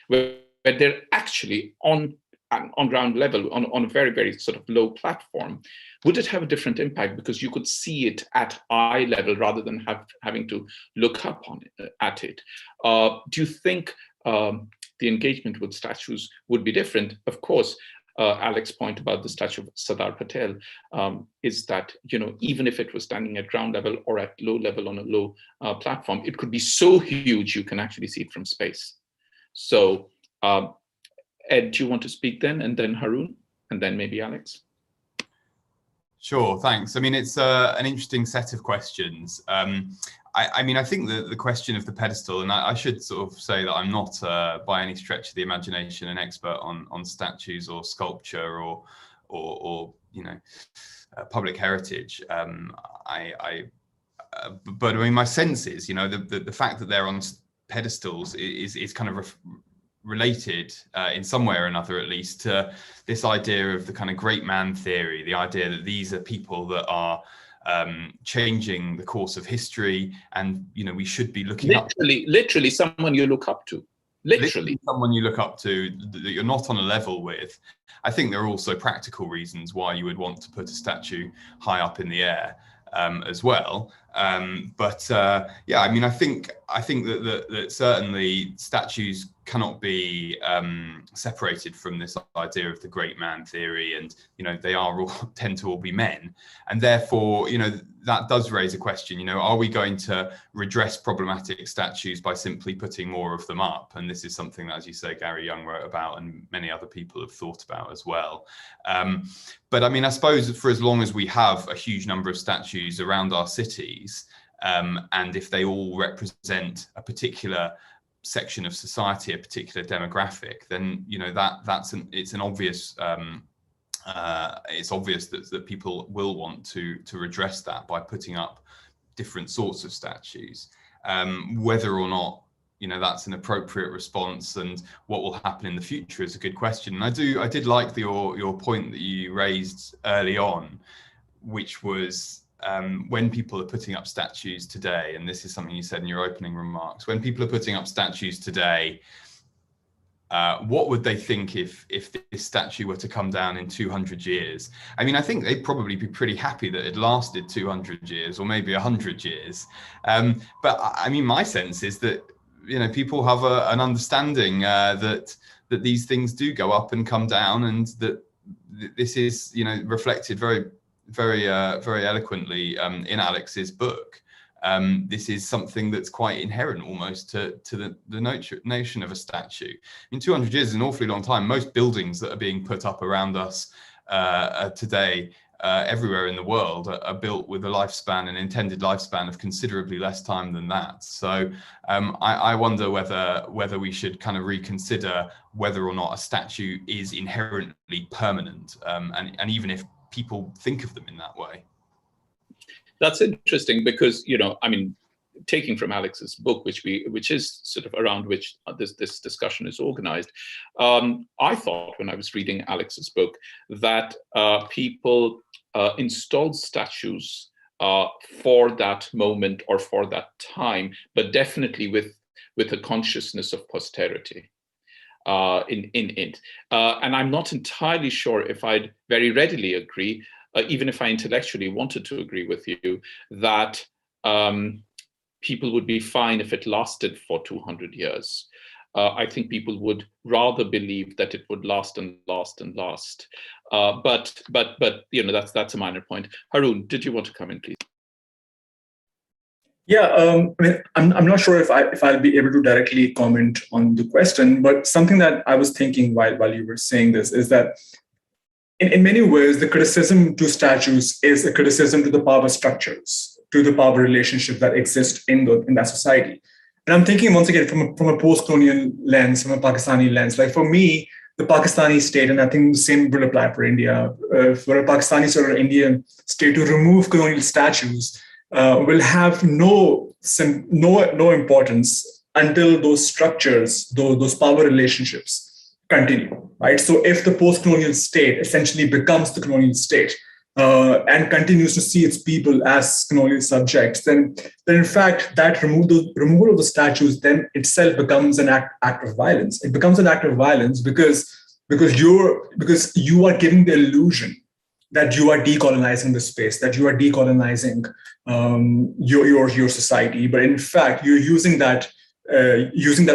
where they're actually on ground level, on a very, very sort of low platform. Would it have a different impact because you could see it at eye level rather than having to look up at it? Do you think the engagement with statues would be different? Of course, Alex's point about the statue of Sardar Patel is that, even if it was standing at ground level or at low level on a low platform, it could be so huge you can actually see it from space. So, Ed, do you want to speak then, and then Haroon, and then maybe Alex? Sure, thanks. I mean, it's an interesting set of questions. I mean, I think the question of the pedestal, and I should sort of say that I'm not by any stretch of the imagination an expert on statues or sculpture or public heritage. But I mean, my sense is, the fact that they're on pedestals is kind of related in some way or another, at least, to this idea of the kind of great man theory, the idea that these are people that are changing the course of history, and we should be looking literally someone you look up to, literally someone you look up to that you're not on a level with. I think there are also practical reasons why you would want to put a statue high up in the air as well. Yeah, I mean, I think that certainly statues cannot be separated from this idea of the great man theory, and they tend to all be men, and therefore that does raise a question. Are we going to redress problematic statues by simply putting more of them up? And this is something that, as you say, Gary Young wrote about, and many other people have thought about as well. But I mean, I suppose for as long as we have a huge number of statues around our cities, and if they all represent a particular section of society, a particular demographic, then it's obvious that people will want to redress that by putting up different sorts of statues. Whether or not that's an appropriate response and what will happen in the future is a good question. And I did like your point that you raised early on, which was when people are putting up statues today, and this is something you said in your opening remarks, when people are putting up statues today, what would they think if this statue were to come down in 200 years? I mean, I think they'd probably be pretty happy that it lasted 200 years or maybe 100 years. But I mean, my sense is that people have an understanding that these things do go up and come down, and that this is reflected very eloquently in Alex's book. This is something that's quite inherent almost to the notion of a statue. I mean, 200 years is an awfully long time. Most buildings that are being put up around us today, everywhere in the world, are built with an intended lifespan of considerably less time than that. So I wonder whether we should kind of reconsider whether or not a statue is inherently permanent, and even if people think of them in that way. That's interesting because, I mean, taking from Alex's book, which is sort of around which this discussion is organized, I thought when I was reading Alex's book that people installed statues for that moment or for that time, but definitely with a consciousness of posterity in it. And I'm not entirely sure if I'd very readily agree, even if I intellectually wanted to agree with you, that people would be fine if it lasted for 200 years. I think people would rather believe that it would last and last and last. But that's a minor point. Haroon, did you want to come in, please? Yeah, I mean, I'm not sure if I'll be able to directly comment on the question, but something that I was thinking while you were saying this is that in many ways, the criticism to statues is a criticism to the power structures, to the power relationship that exists in that society. And I'm thinking once again from a post-colonial lens, from a Pakistani lens. Like for me, the Pakistani state, and I think the same will apply for India, for a Pakistani sort of Indian state to remove colonial statues will have no no importance until those structures, those power relationships continue, right? So if the post-colonial state essentially becomes the colonial state and continues to see its people as colonial subjects, then in fact that removal of the statues then itself becomes an act of violence. It becomes an act of violence because you are giving the illusion that you are decolonizing the space, that you are decolonizing your society, but in fact you're using that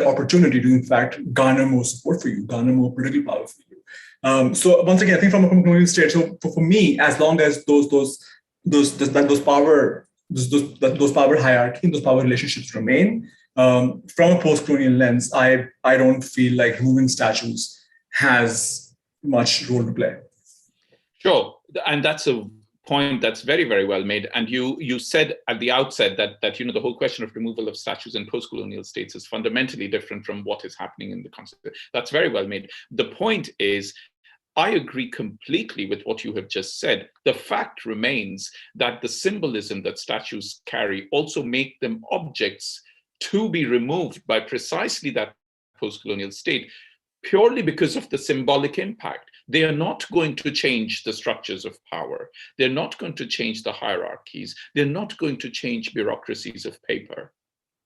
opportunity to in fact garner more support for you, garner more political power for you. So once again, I think from a colonial state. So for me, as long as those power hierarchy and those power relationships remain, from a post-colonial lens, I don't feel like removing statues has much role to play. Sure, and that's a point that's very, very well made. And you said at the outset that the whole question of removal of statues in post-colonial states is fundamentally different from what is happening in the Constitution. That's very well made. The point is, I agree completely with what you have just said. The fact remains that the symbolism that statues carry also make them objects to be removed by precisely that post-colonial state, purely because of the symbolic impact. They are not going to change the structures of power. They're not going to change the hierarchies. They're not going to change bureaucracies of paper.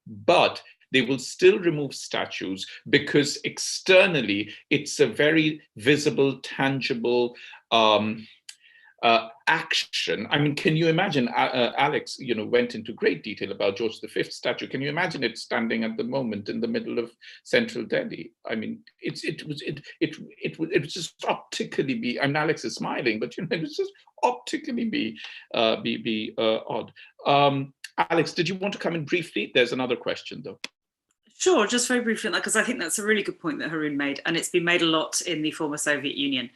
But they will still remove statues because externally it's a very visible, tangible action. I mean, can you imagine? Alex, went into great detail about George V statue. Can you imagine it standing at the moment in the middle of central Delhi? I mean, it would just optically be. And Alex is smiling, but it would just optically be odd. Alex, did you want to come in briefly? There's another question though. Sure, just very briefly, because I think that's a really good point that Haroon made, and it's been made a lot in the former Soviet Union,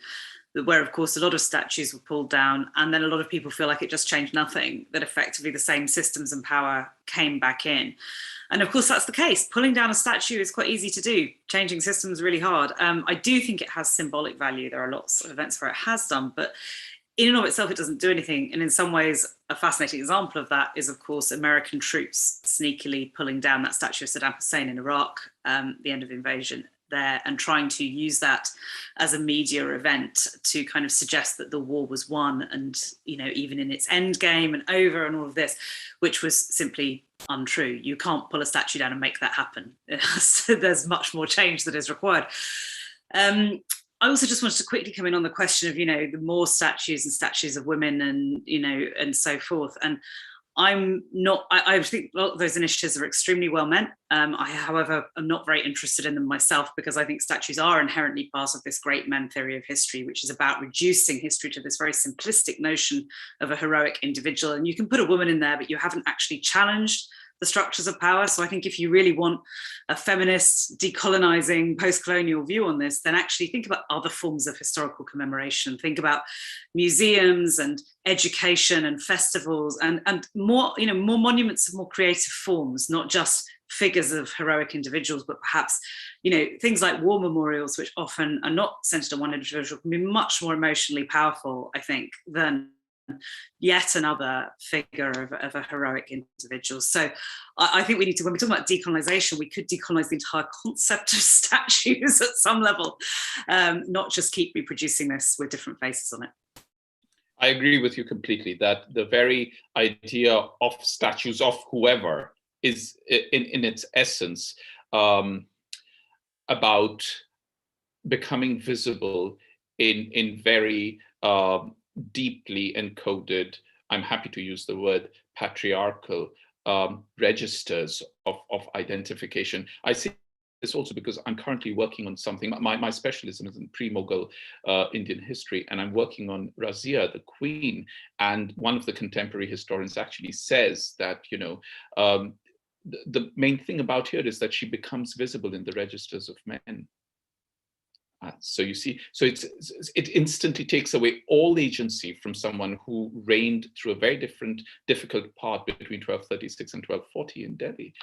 where, of course, a lot of statues were pulled down, and then a lot of people feel like it just changed nothing, that effectively the same systems and power came back in. And of course, that's the case. Pulling down a statue is quite easy to do. Changing systems is really hard. I do think it has symbolic value. There are lots of events where it has done, but in and of itself, it doesn't do anything. And in some ways, a fascinating example of that is, of course, American troops sneakily pulling down that statue of Saddam Hussein in Iraq, the end of the invasion there, and trying to use that as a media event to kind of suggest that the war was won, and even in its end game and over and all of this, which was simply untrue. You can't pull a statue down and make that happen. So there's much more change that is required. I also just wanted to quickly come in on the question of, the more statues and statues of women and, and so forth. And I think a lot of those initiatives are extremely well meant. I, however, am not very interested in them myself, because I think statues are inherently part of this great men theory of history, which is about reducing history to this very simplistic notion of a heroic individual. And you can put a woman in there, but you haven't actually challenged the structures of power. So I think if you really want a feminist, decolonizing, post-colonial view on this, then actually think about other forms of historical commemoration. Think about museums and education and festivals and more, more monuments of more creative forms, not just figures of heroic individuals, but perhaps, things like war memorials, which often are not centered on one individual, can be much more emotionally powerful, I think, than yet another figure of a heroic individual. So I think we need to, when we talk about decolonization, we could decolonize the entire concept of statues at some level, not just keep reproducing this with different faces on it. I agree with you completely that the very idea of statues of whoever is in its essence about becoming visible in very deeply encoded, I'm happy to use the word patriarchal registers of identification. I see this also because I'm currently working on something. My specialism is in pre-Mughal Indian history, and I'm working on Razia, the queen. And one of the contemporary historians actually says that, the main thing about her is that she becomes visible in the registers of men. So you see, so it instantly takes away all agency from someone who reigned through a very difficult part between 1236 and 1240 in Delhi.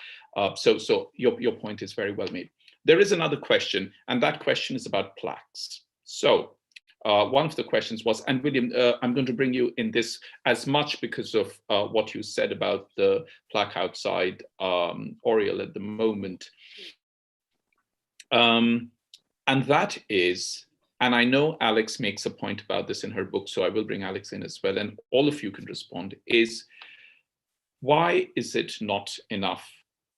So your point is very well made. There is another question, and that question is about plaques. So one of the questions was, and William, I'm going to bring you in this as much because of what you said about the plaque outside Oriel at the moment. And that is, and I know Alex makes a point about this in her book, so I will bring Alex in as well, and all of you can respond, is why is it not enough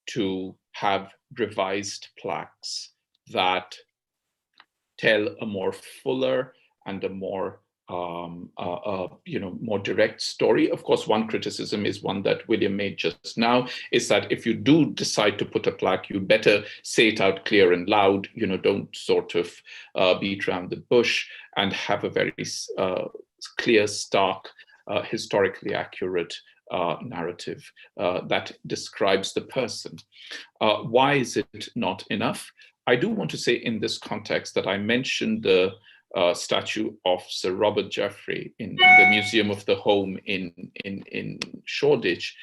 to have revised plaques that tell a more fuller and a more more direct story? Of course, one criticism is one that William made just now, is that if you do decide to put a plaque, you better say it out clear and loud, don't sort of beat around the bush, and have a very clear, stark, historically accurate narrative that describes the person. Why is it not enough? I do want to say in this context that I mentioned the statue of Sir Robert Jeffrey in the Museum of the Home in Shoreditch.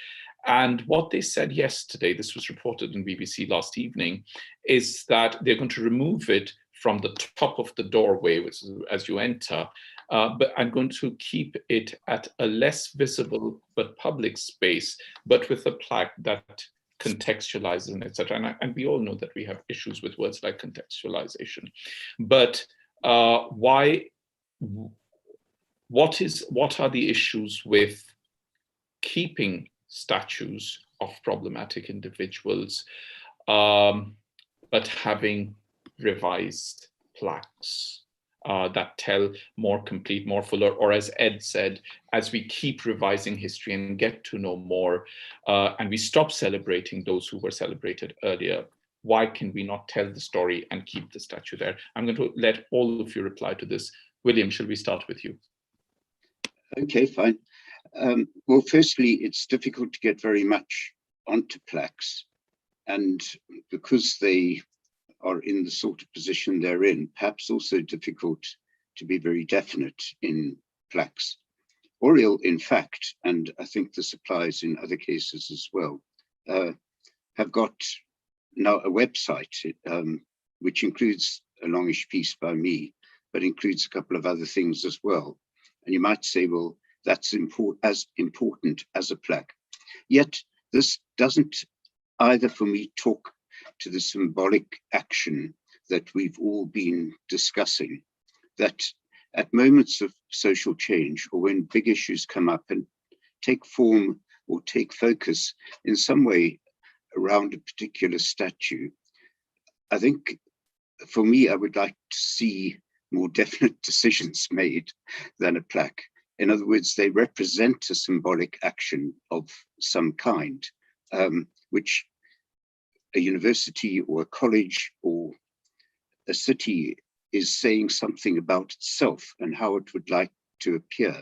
And what they said yesterday, this was reported in BBC last evening, is that they're going to remove it from the top of the doorway, which is as you enter, but I'm going to keep it at a less visible but public space, but with a plaque that contextualizes and etc. And we all know that we have issues with words like contextualization. But what are the issues with keeping statues of problematic individuals, but having revised plaques that tell more complete, more fuller, or as Ed said, as we keep revising history and get to know more, and we stop celebrating those who were celebrated earlier, why can we not tell the story and keep the statue there? I'm going to let all of you reply to this. William, shall we start with you? Okay, fine. Well, firstly, it's difficult to get very much onto plaques, and because they are in the sort of position they're in, perhaps also difficult to be very definite in plaques. Oriel, in fact, and I think this applies in other cases as well, have got now a website, which includes a longish piece by me, but includes a couple of other things as well. And you might say, well, that's as important as a plaque. Yet this doesn't either for me talk to the symbolic action that we've all been discussing, that at moments of social change or when big issues come up and take form or take focus in some way around a particular statue, I think for me, I would like to see more definite decisions made than a plaque. In other words, they represent a symbolic action of some kind, which a university or a college or a city is saying something about itself and how it would like to appear.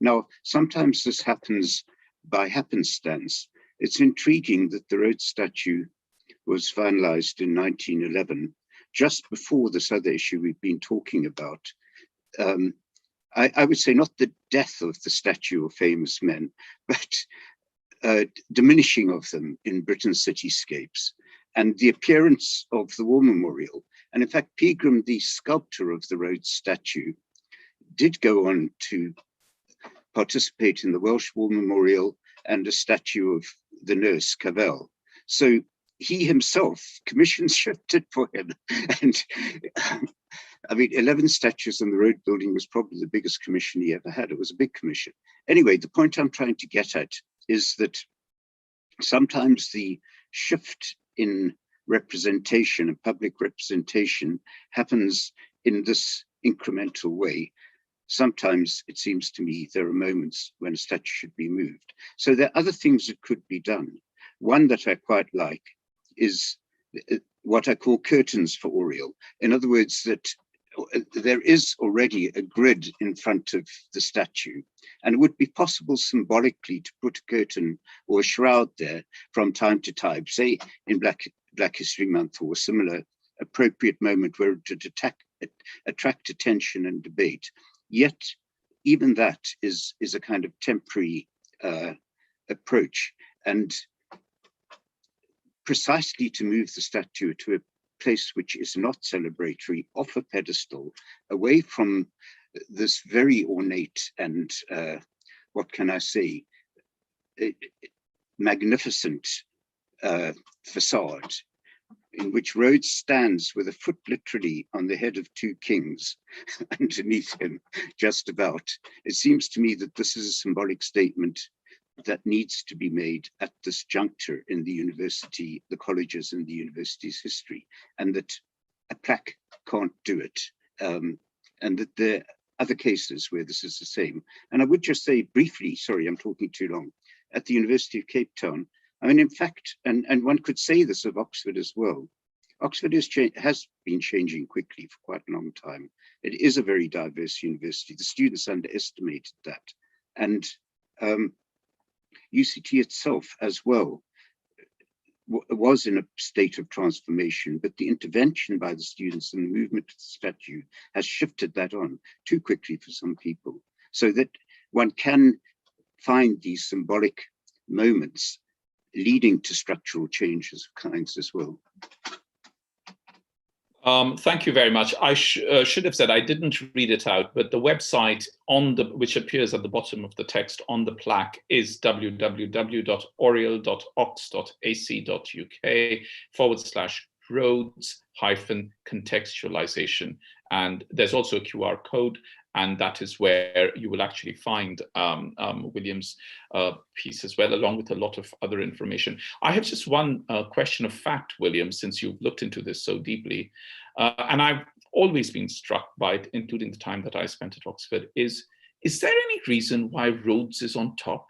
Now, sometimes this happens by happenstance. It's intriguing that the Rhodes statue was finalized in 1911, just before this other issue we've been talking about. I would say not the death of the statue of famous men, but diminishing of them in Britain's cityscapes, and the appearance of the War Memorial. And in fact, Pegram, the sculptor of the Rhodes statue, did go on to participate in the Welsh War Memorial and a statue of the nurse Cavell. So he himself commission shifted for him. And I mean, 11 statues in the Rhodes building was probably the biggest commission he ever had. It was a big commission. Anyway, the point I'm trying to get at is that sometimes the shift in representation and public representation happens in this incremental way. Sometimes it seems to me there are moments when a statue should be moved. So there are other things that could be done. One that I quite like is what I call curtains for Oriel. In other words, that there is already a grid in front of the statue, and it would be possible symbolically to put a curtain or a shroud there from time to time, say in Black History Month or a similar appropriate moment where it would attract attention and debate. Yet even that is a kind of temporary approach, and precisely to move the statue to a place which is not celebratory, off a pedestal, away from this very ornate and, what can I say, magnificent facade in which Rhodes stands with a foot literally on the head of two kings underneath him, just about. It seems to me that this is a symbolic statement that needs to be made at this juncture in the university, the colleges and the university's history, and that a plaque can't do it. And that there are other cases where this is the same. And I would just say briefly, sorry, I'm talking too long, at the University of Cape Town, I mean, in fact, and one could say this of Oxford as well, Oxford has been changing quickly for quite a long time. It is a very diverse university. The students underestimated that. And UCT itself as well was in a state of transformation, but the intervention by the students and the movement of the statue has shifted that on too quickly for some people, so that one can find these symbolic moments leading to structural changes of kinds as well. Thank you very much. I should have said I didn't read it out, but the website which appears at the bottom of the text on the plaque is www.oriel.ox.ac.uk/Rhodes-contextualization. And there's also a QR code, and that is where you will actually find William's piece as well, along with a lot of other information. I have just one question of fact, William, since you've looked into this so deeply. And I've always been struck by it, including the time that I spent at Oxford, is there any reason why Rhodes is on top?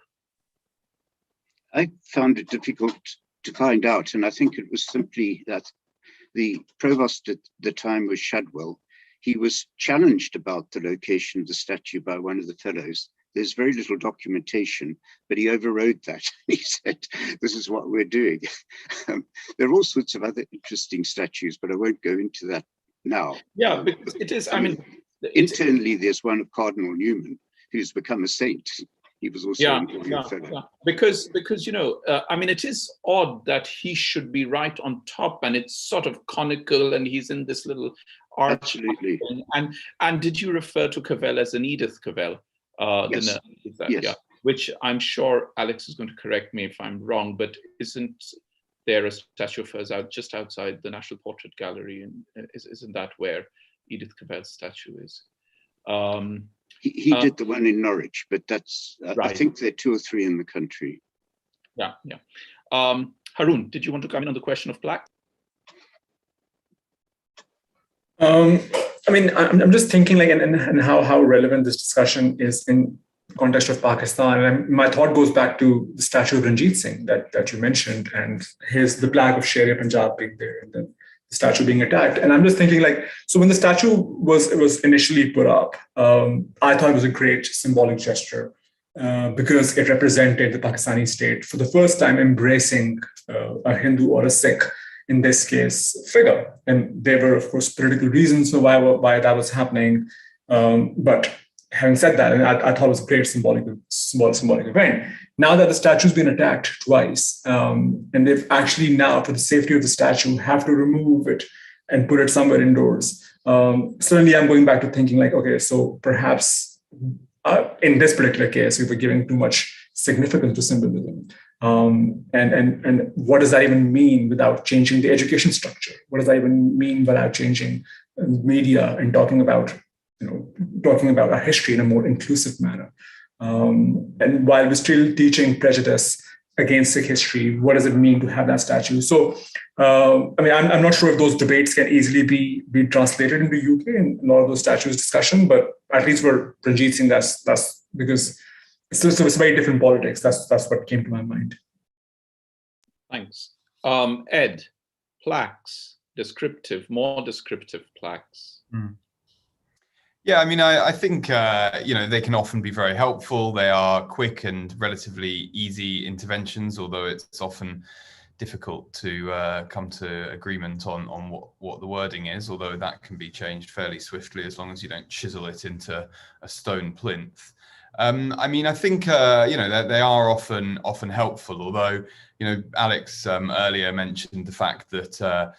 I found it difficult to find out, and I think it was simply that the provost at the time was Shadwell. He was challenged about the location of the statue by one of the fellows. There's very little documentation, but he overrode that. He said, this is what we're doing. There are all sorts of other interesting statues, but I won't go into that now. Yeah, because it is, I mean, internally, there's one of Cardinal Newman, who's become a saint. He was also an Oriel fellow. Yeah. Because you know, I mean, it is odd that he should be right on top, and it's sort of conical, and he's in this little arch. Absolutely. And did you refer to Cavell as an Edith Cavell? Yes. Yes. Yeah, which I'm sure Alex is going to correct me if I'm wrong, but isn't there a statue of hers just outside the National Portrait Gallery? And isn't that where Edith Cavell's statue is? He did the one in Norwich, but that's, right. I think there are 2 or 3 in the country. Yeah. Haroon, did you want to come in on the question of plaque? I mean, I'm just thinking like, and how relevant this discussion is in the context of Pakistan. And my thought goes back to the statue of Ranjit Singh that you mentioned, and the plaque of Sher-e-Punjab being there, and then the statue being attacked. And I'm just thinking like, so when the statue was initially put up, I thought it was a great symbolic gesture because it represented the Pakistani state for the first time embracing a Hindu or a Sikh, in this case, figure. And there were, of course, political reasons for why that was happening. But having said that, I thought it was a great symbolic event. Now that the statue's been attacked twice, and they've actually now, for the safety of the statue, have to remove it and put it somewhere indoors. Suddenly I'm going back to thinking like, okay, so perhaps in this particular case, we were giving too much significance to symbolism. And what does that even mean without changing the education structure? What does that even mean without changing media and talking about our history in a more inclusive manner? And while we're still teaching prejudice against Sikh history, what does it mean to have that statue? So, I mean, I'm not sure if those debates can easily be translated into UK and a lot of those statues discussion, but at least for Ranjit Singh, that's because it's very different politics. That's what came to my mind. Thanks. Ed, plaques, more descriptive plaques. Yeah, I mean, I think, they can often be very helpful. They are quick and relatively easy interventions, although it's often difficult to come to agreement on what the wording is, although that can be changed fairly swiftly as long as you don't chisel it into a stone plinth. I mean, I think, they are often helpful, although, Alex earlier mentioned the fact that,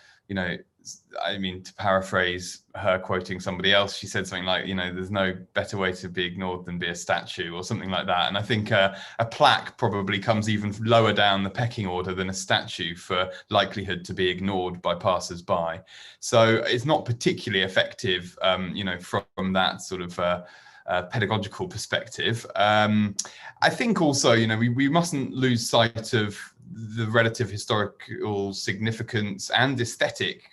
I mean, to paraphrase her quoting somebody else, she said something like, there's no better way to be ignored than be a statue, or something like that. And I think a plaque probably comes even lower down the pecking order than a statue for likelihood to be ignored by passers-by. So it's not particularly effective, from that sort of pedagogical perspective. I think also, we mustn't lose sight of the relative historical significance and aesthetic,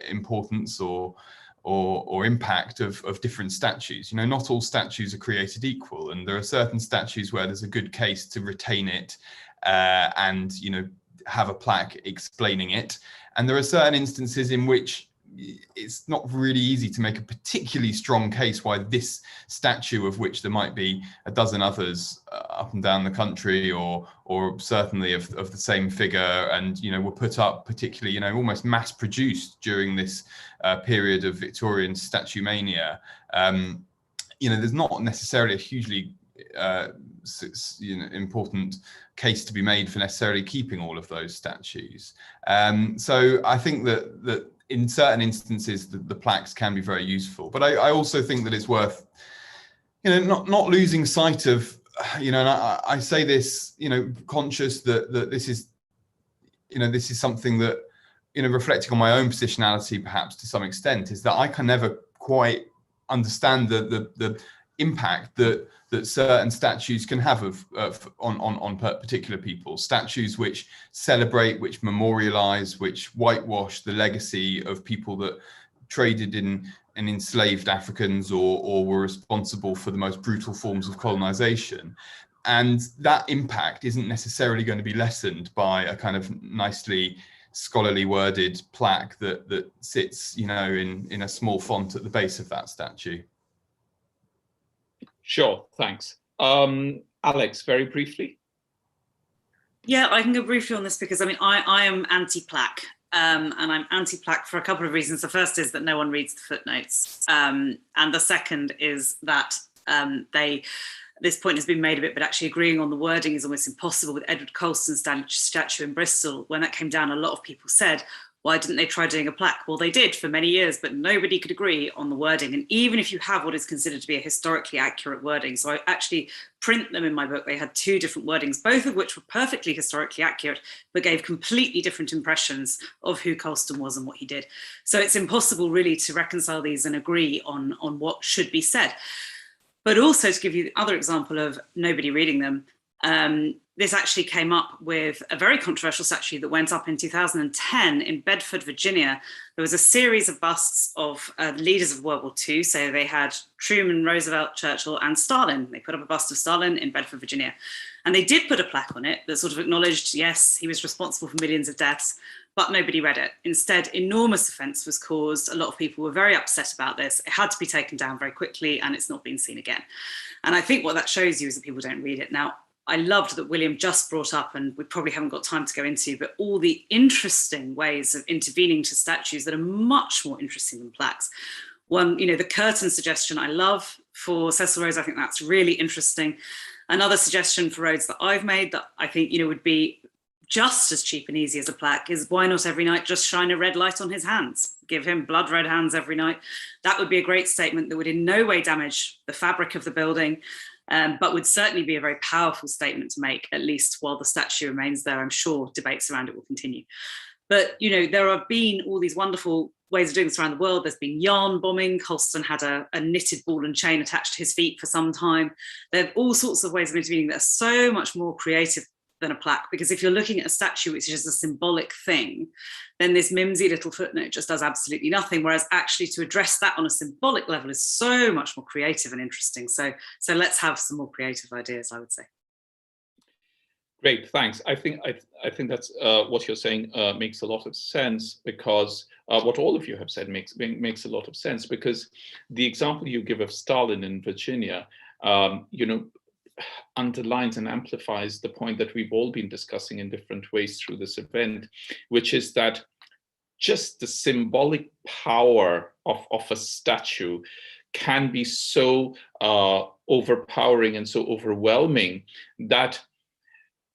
importance or impact of different statues. Not all statues are created equal, and there are certain statues where there's a good case to retain it and have a plaque explaining it. And there are certain instances in which it's not really easy to make a particularly strong case why this statue, of which there might be a dozen others up and down the country, or certainly of the same figure, and were put up particularly almost mass produced during this period of Victorian statue mania. There's not necessarily a hugely important case to be made for necessarily keeping all of those statues. So I think that in certain instances, the plaques can be very useful. But I also think that it's worth, not losing sight of, and I say this, conscious that this is, this is something that, reflecting on my own positionality, perhaps to some extent, is that I can never quite understand the impact that certain statues can have on particular people. Statues which celebrate, which memorialize, which whitewash the legacy of people that traded in and enslaved Africans or were responsible for the most brutal forms of colonization. And that impact isn't necessarily going to be lessened by a kind of nicely scholarly worded plaque that sits, in a small font at the base of that statue. Sure, thanks. Alex, very briefly. Yeah, I can go briefly on this because I am anti-plaque, and I'm anti-plaque for a couple of reasons. The first is that no one reads the footnotes, and the second is that this point has been made a bit, but actually agreeing on the wording is almost impossible. With Edward Colston's statue in Bristol, when that came down, a lot of people said, why didn't they try doing a plaque? Well, they did for many years, but nobody could agree on the wording. And even if you have what is considered to be a historically accurate wording, so I actually print them in my book, they had two different wordings, both of which were perfectly historically accurate, but gave completely different impressions of who Colston was and what he did. So it's impossible really to reconcile these and agree on what should be said. But also, to give you the other example of nobody reading them, this actually came up with a very controversial statue that went up in 2010 in Bedford, Virginia. There was a series of busts of leaders of World War II. So they had Truman, Roosevelt, Churchill, and Stalin. They put up a bust of Stalin in Bedford, Virginia. And they did put a plaque on it that sort of acknowledged, yes, he was responsible for millions of deaths, but nobody read it. Instead, enormous offence was caused. A lot of people were very upset about this. It had to be taken down very quickly, and it's not been seen again. And I think what that shows you is that people don't read it. Now, I loved that William just brought up, and we probably haven't got time to go into, but all the interesting ways of intervening to statues that are much more interesting than plaques. One, the curtain suggestion I love for Cecil Rhodes. I think that's really interesting. Another suggestion for Rhodes that I've made that I think, would be just as cheap and easy as a plaque is, why not every night just shine a red light on his hands? Give him blood red hands every night. That would be a great statement that would in no way damage the fabric of the building. But would certainly be a very powerful statement to make, at least while the statue remains there. I'm sure debates around it will continue. But, there have been all these wonderful ways of doing this around the world. There's been yarn bombing. Colston had a knitted ball and chain attached to his feet for some time. There are all sorts of ways of intervening that are so much more creative than a plaque, because if you're looking at a statue which is just a symbolic thing, then this mimsy little footnote just does absolutely nothing, whereas actually to address that on a symbolic level is so much more creative and interesting. So let's have some more creative ideas, I would say. Great, thanks. I think that's what you're saying makes a lot of sense, because what all of you have said makes a lot of sense, because the example you give of Stalin in Virginia, underlines and amplifies the point that we've all been discussing in different ways through this event, which is that just the symbolic power of a statue can be so overpowering and so overwhelming that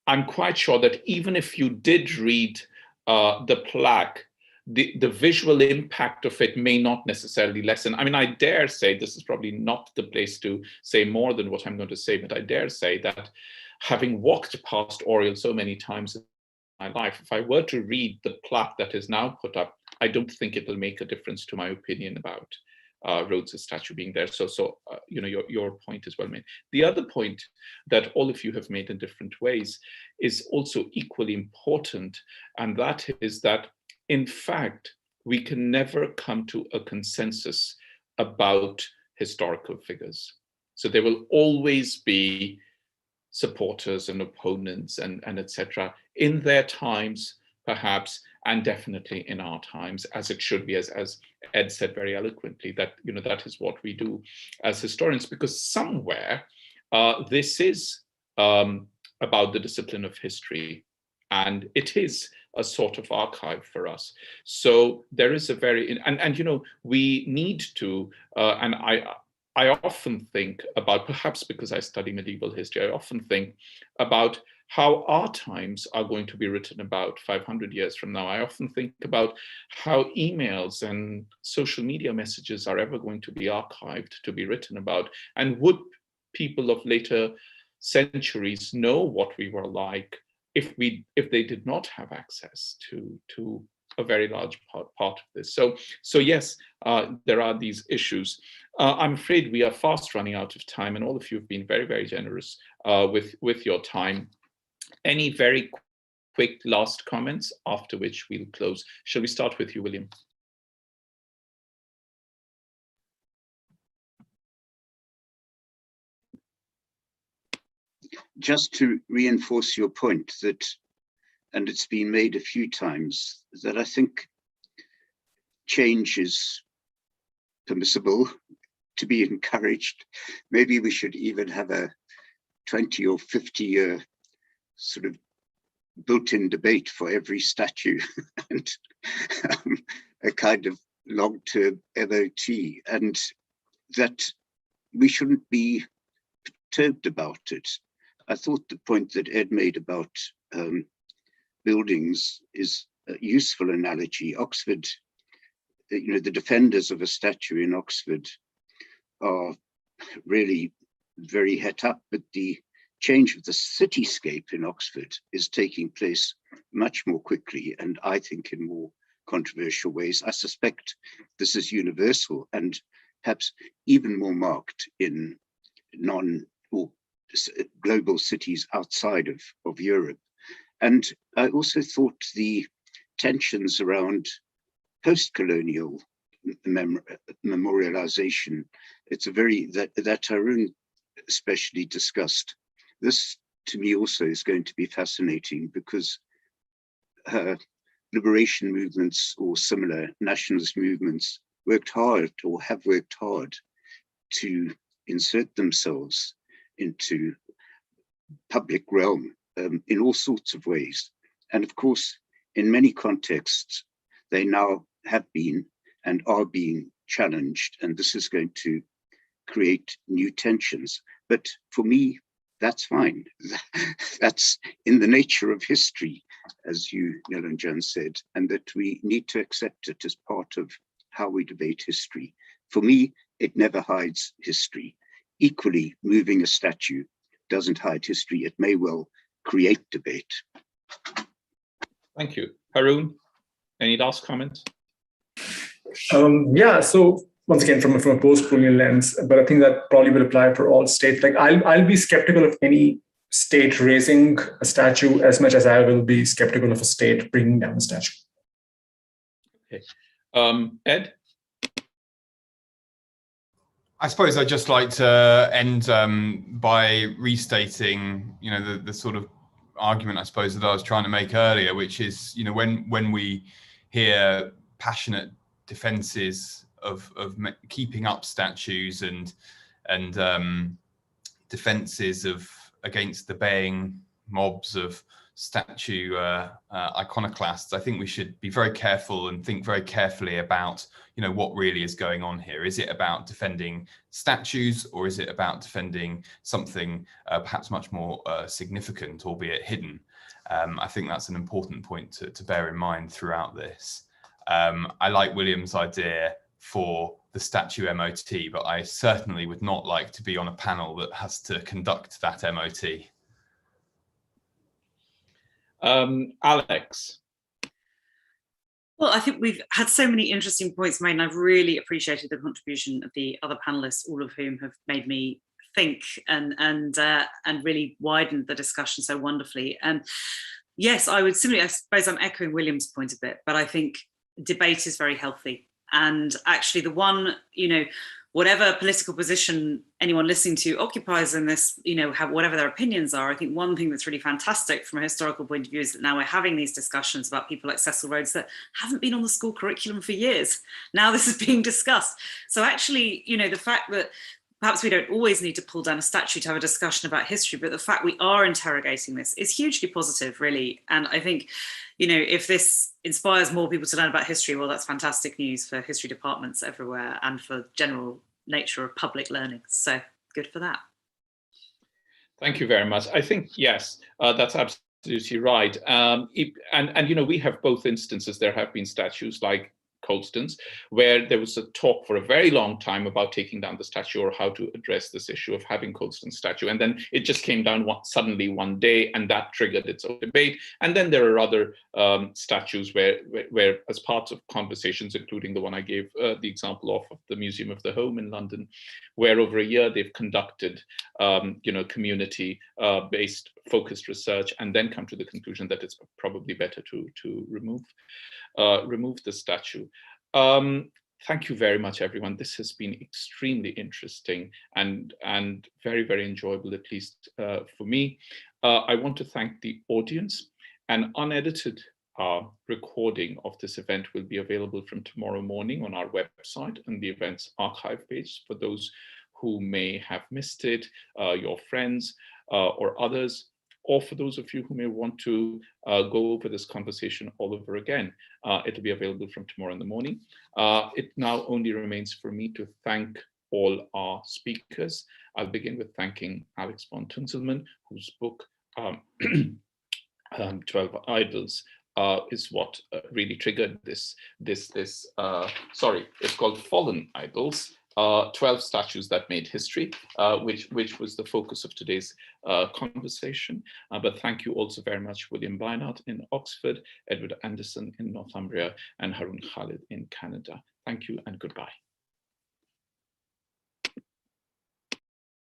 I'm quite sure that even if you did read the plaque, the visual impact of it may not necessarily lessen. I mean, I dare say, this is probably not the place to say more than what I'm going to say, but I dare say that having walked past Oriel so many times in my life, if I were to read the plaque that is now put up, I don't think it will make a difference to my opinion about Rhodes' statue being there. So you know, your point is well made. The other point that all of you have made in different ways is also equally important, and that is that, in fact, we can never come to a consensus about historical figures. So there will always be supporters and opponents and etc. in their times, perhaps, and definitely in our times, as it should be, as Ed said very eloquently, that, you know, that is what we do as historians, because somewhere this is about the discipline of history, and it is a sort of archive for us. So there is a very, and you know, we need to, and I often think about, perhaps because I study medieval history, I often think about how our times are going to be written about 500 years from now. I often think about how emails and social media messages are ever going to be archived, to be written about, and would people of later centuries know what we were like if they did not have access to a very large part of this. So yes, there are these issues. I'm afraid we are fast running out of time, and all of you have been very, very generous with your time. Any very quick last comments, after which we'll close? Shall we start with you, William? Just to reinforce your point that, and it's been made a few times, that I think change is permissible, to be encouraged. Maybe we should even have a 20 or 50-year sort of built-in debate for every statue and a kind of long-term MOT, and that we shouldn't be perturbed about it. I thought the point that Ed made about buildings is a useful analogy. Oxford, you know, the defenders of a statue in Oxford are really very het up, but the change of the cityscape in Oxford is taking place much more quickly, and I think in more controversial ways. I suspect this is universal and perhaps even more marked in or global cities outside of Europe. And I also thought the tensions around post-colonial memorialization, it's a very, that Haroon especially discussed. This, to me, also is going to be fascinating, because liberation movements or similar nationalist movements worked hard, or have worked hard, to insert themselves into public realm in all sorts of ways. And of course, in many contexts, they now have been and are being challenged, and this is going to create new tensions. But for me, that's fine. That's in the nature of history, as you, Nilanjan, said, and that we need to accept it as part of how we debate history. For me, it never hides history. Equally, moving a statue doesn't hide history. It may well create debate. Thank you. Haroon, any last comments? Yeah, so once again, from a post-colonial lens, but I think that probably will apply for all states. Like I'll be skeptical of any state raising a statue as much as I will be skeptical of a state bringing down a statue. Okay. Ed? I suppose I'd just like to end by restating, you know, the sort of argument, I suppose, that I was trying to make earlier, which is, you know, when we hear passionate defenses of keeping up statues and defenses against the baying mobs of statue iconoclasts, I think we should be very careful and think very carefully about, you know, what really is going on here. Is it about defending statues, or is it about defending something perhaps much more significant, albeit hidden? I think that's an important point to bear in mind throughout this. I like William's idea for the statue MOT, but I certainly would not like to be on a panel that has to conduct that MOT. Alex. Well, I think we've had so many interesting points made, and I've really appreciated the contribution of the other panelists, all of whom have made me think and really widened the discussion so wonderfully. And yes, I would similarly, I suppose I'm echoing William's point a bit, but I think debate is very healthy. And actually the one, whatever political position anyone listening to occupies in this, whatever their opinions are, I think one thing that's really fantastic from a historical point of view is that now we're having these discussions about people like Cecil Rhodes that haven't been on the school curriculum for years. Now this is being discussed. So actually, the fact that perhaps we don't always need to pull down a statue to have a discussion about history, but the fact we are interrogating this is hugely positive, really. And I think, if this inspires more people to learn about history, well, that's fantastic news for history departments everywhere and for general nature of public learning. So good for that. Thank you very much. I think, yes, that's absolutely right. We have both instances. There have been statues like Colston's, where there was a talk for a very long time about taking down the statue or how to address this issue of having Colston's statue. And then it just came down suddenly one day, and that triggered its own debate. And then there are other statues where as parts of conversations, including the one I gave the example of the Museum of the Home in London, where over a year they've conducted community-based focused research and then come to the conclusion that it's probably better to remove the statue. Thank you very much, everyone. This has been extremely interesting and very, very enjoyable, at least for me. I want to thank the audience. An unedited recording of this event will be available from tomorrow morning on our website and the events archive page for those who may have missed it, your friends or others, or for those of you who may want to go over this conversation all over again. It'll be available from tomorrow in the morning. It now only remains for me to thank all our speakers. I'll begin with thanking Alex von Tunzelmann, whose book, 12 Idols, is what really triggered this. It's called Fallen Idols, 12 Statues That Made History, which was the focus of today's conversation. But thank you also very much, William Beinart in Oxford, Edward Anderson in Northumbria, and Haroon Khalid in Canada. Thank you and goodbye.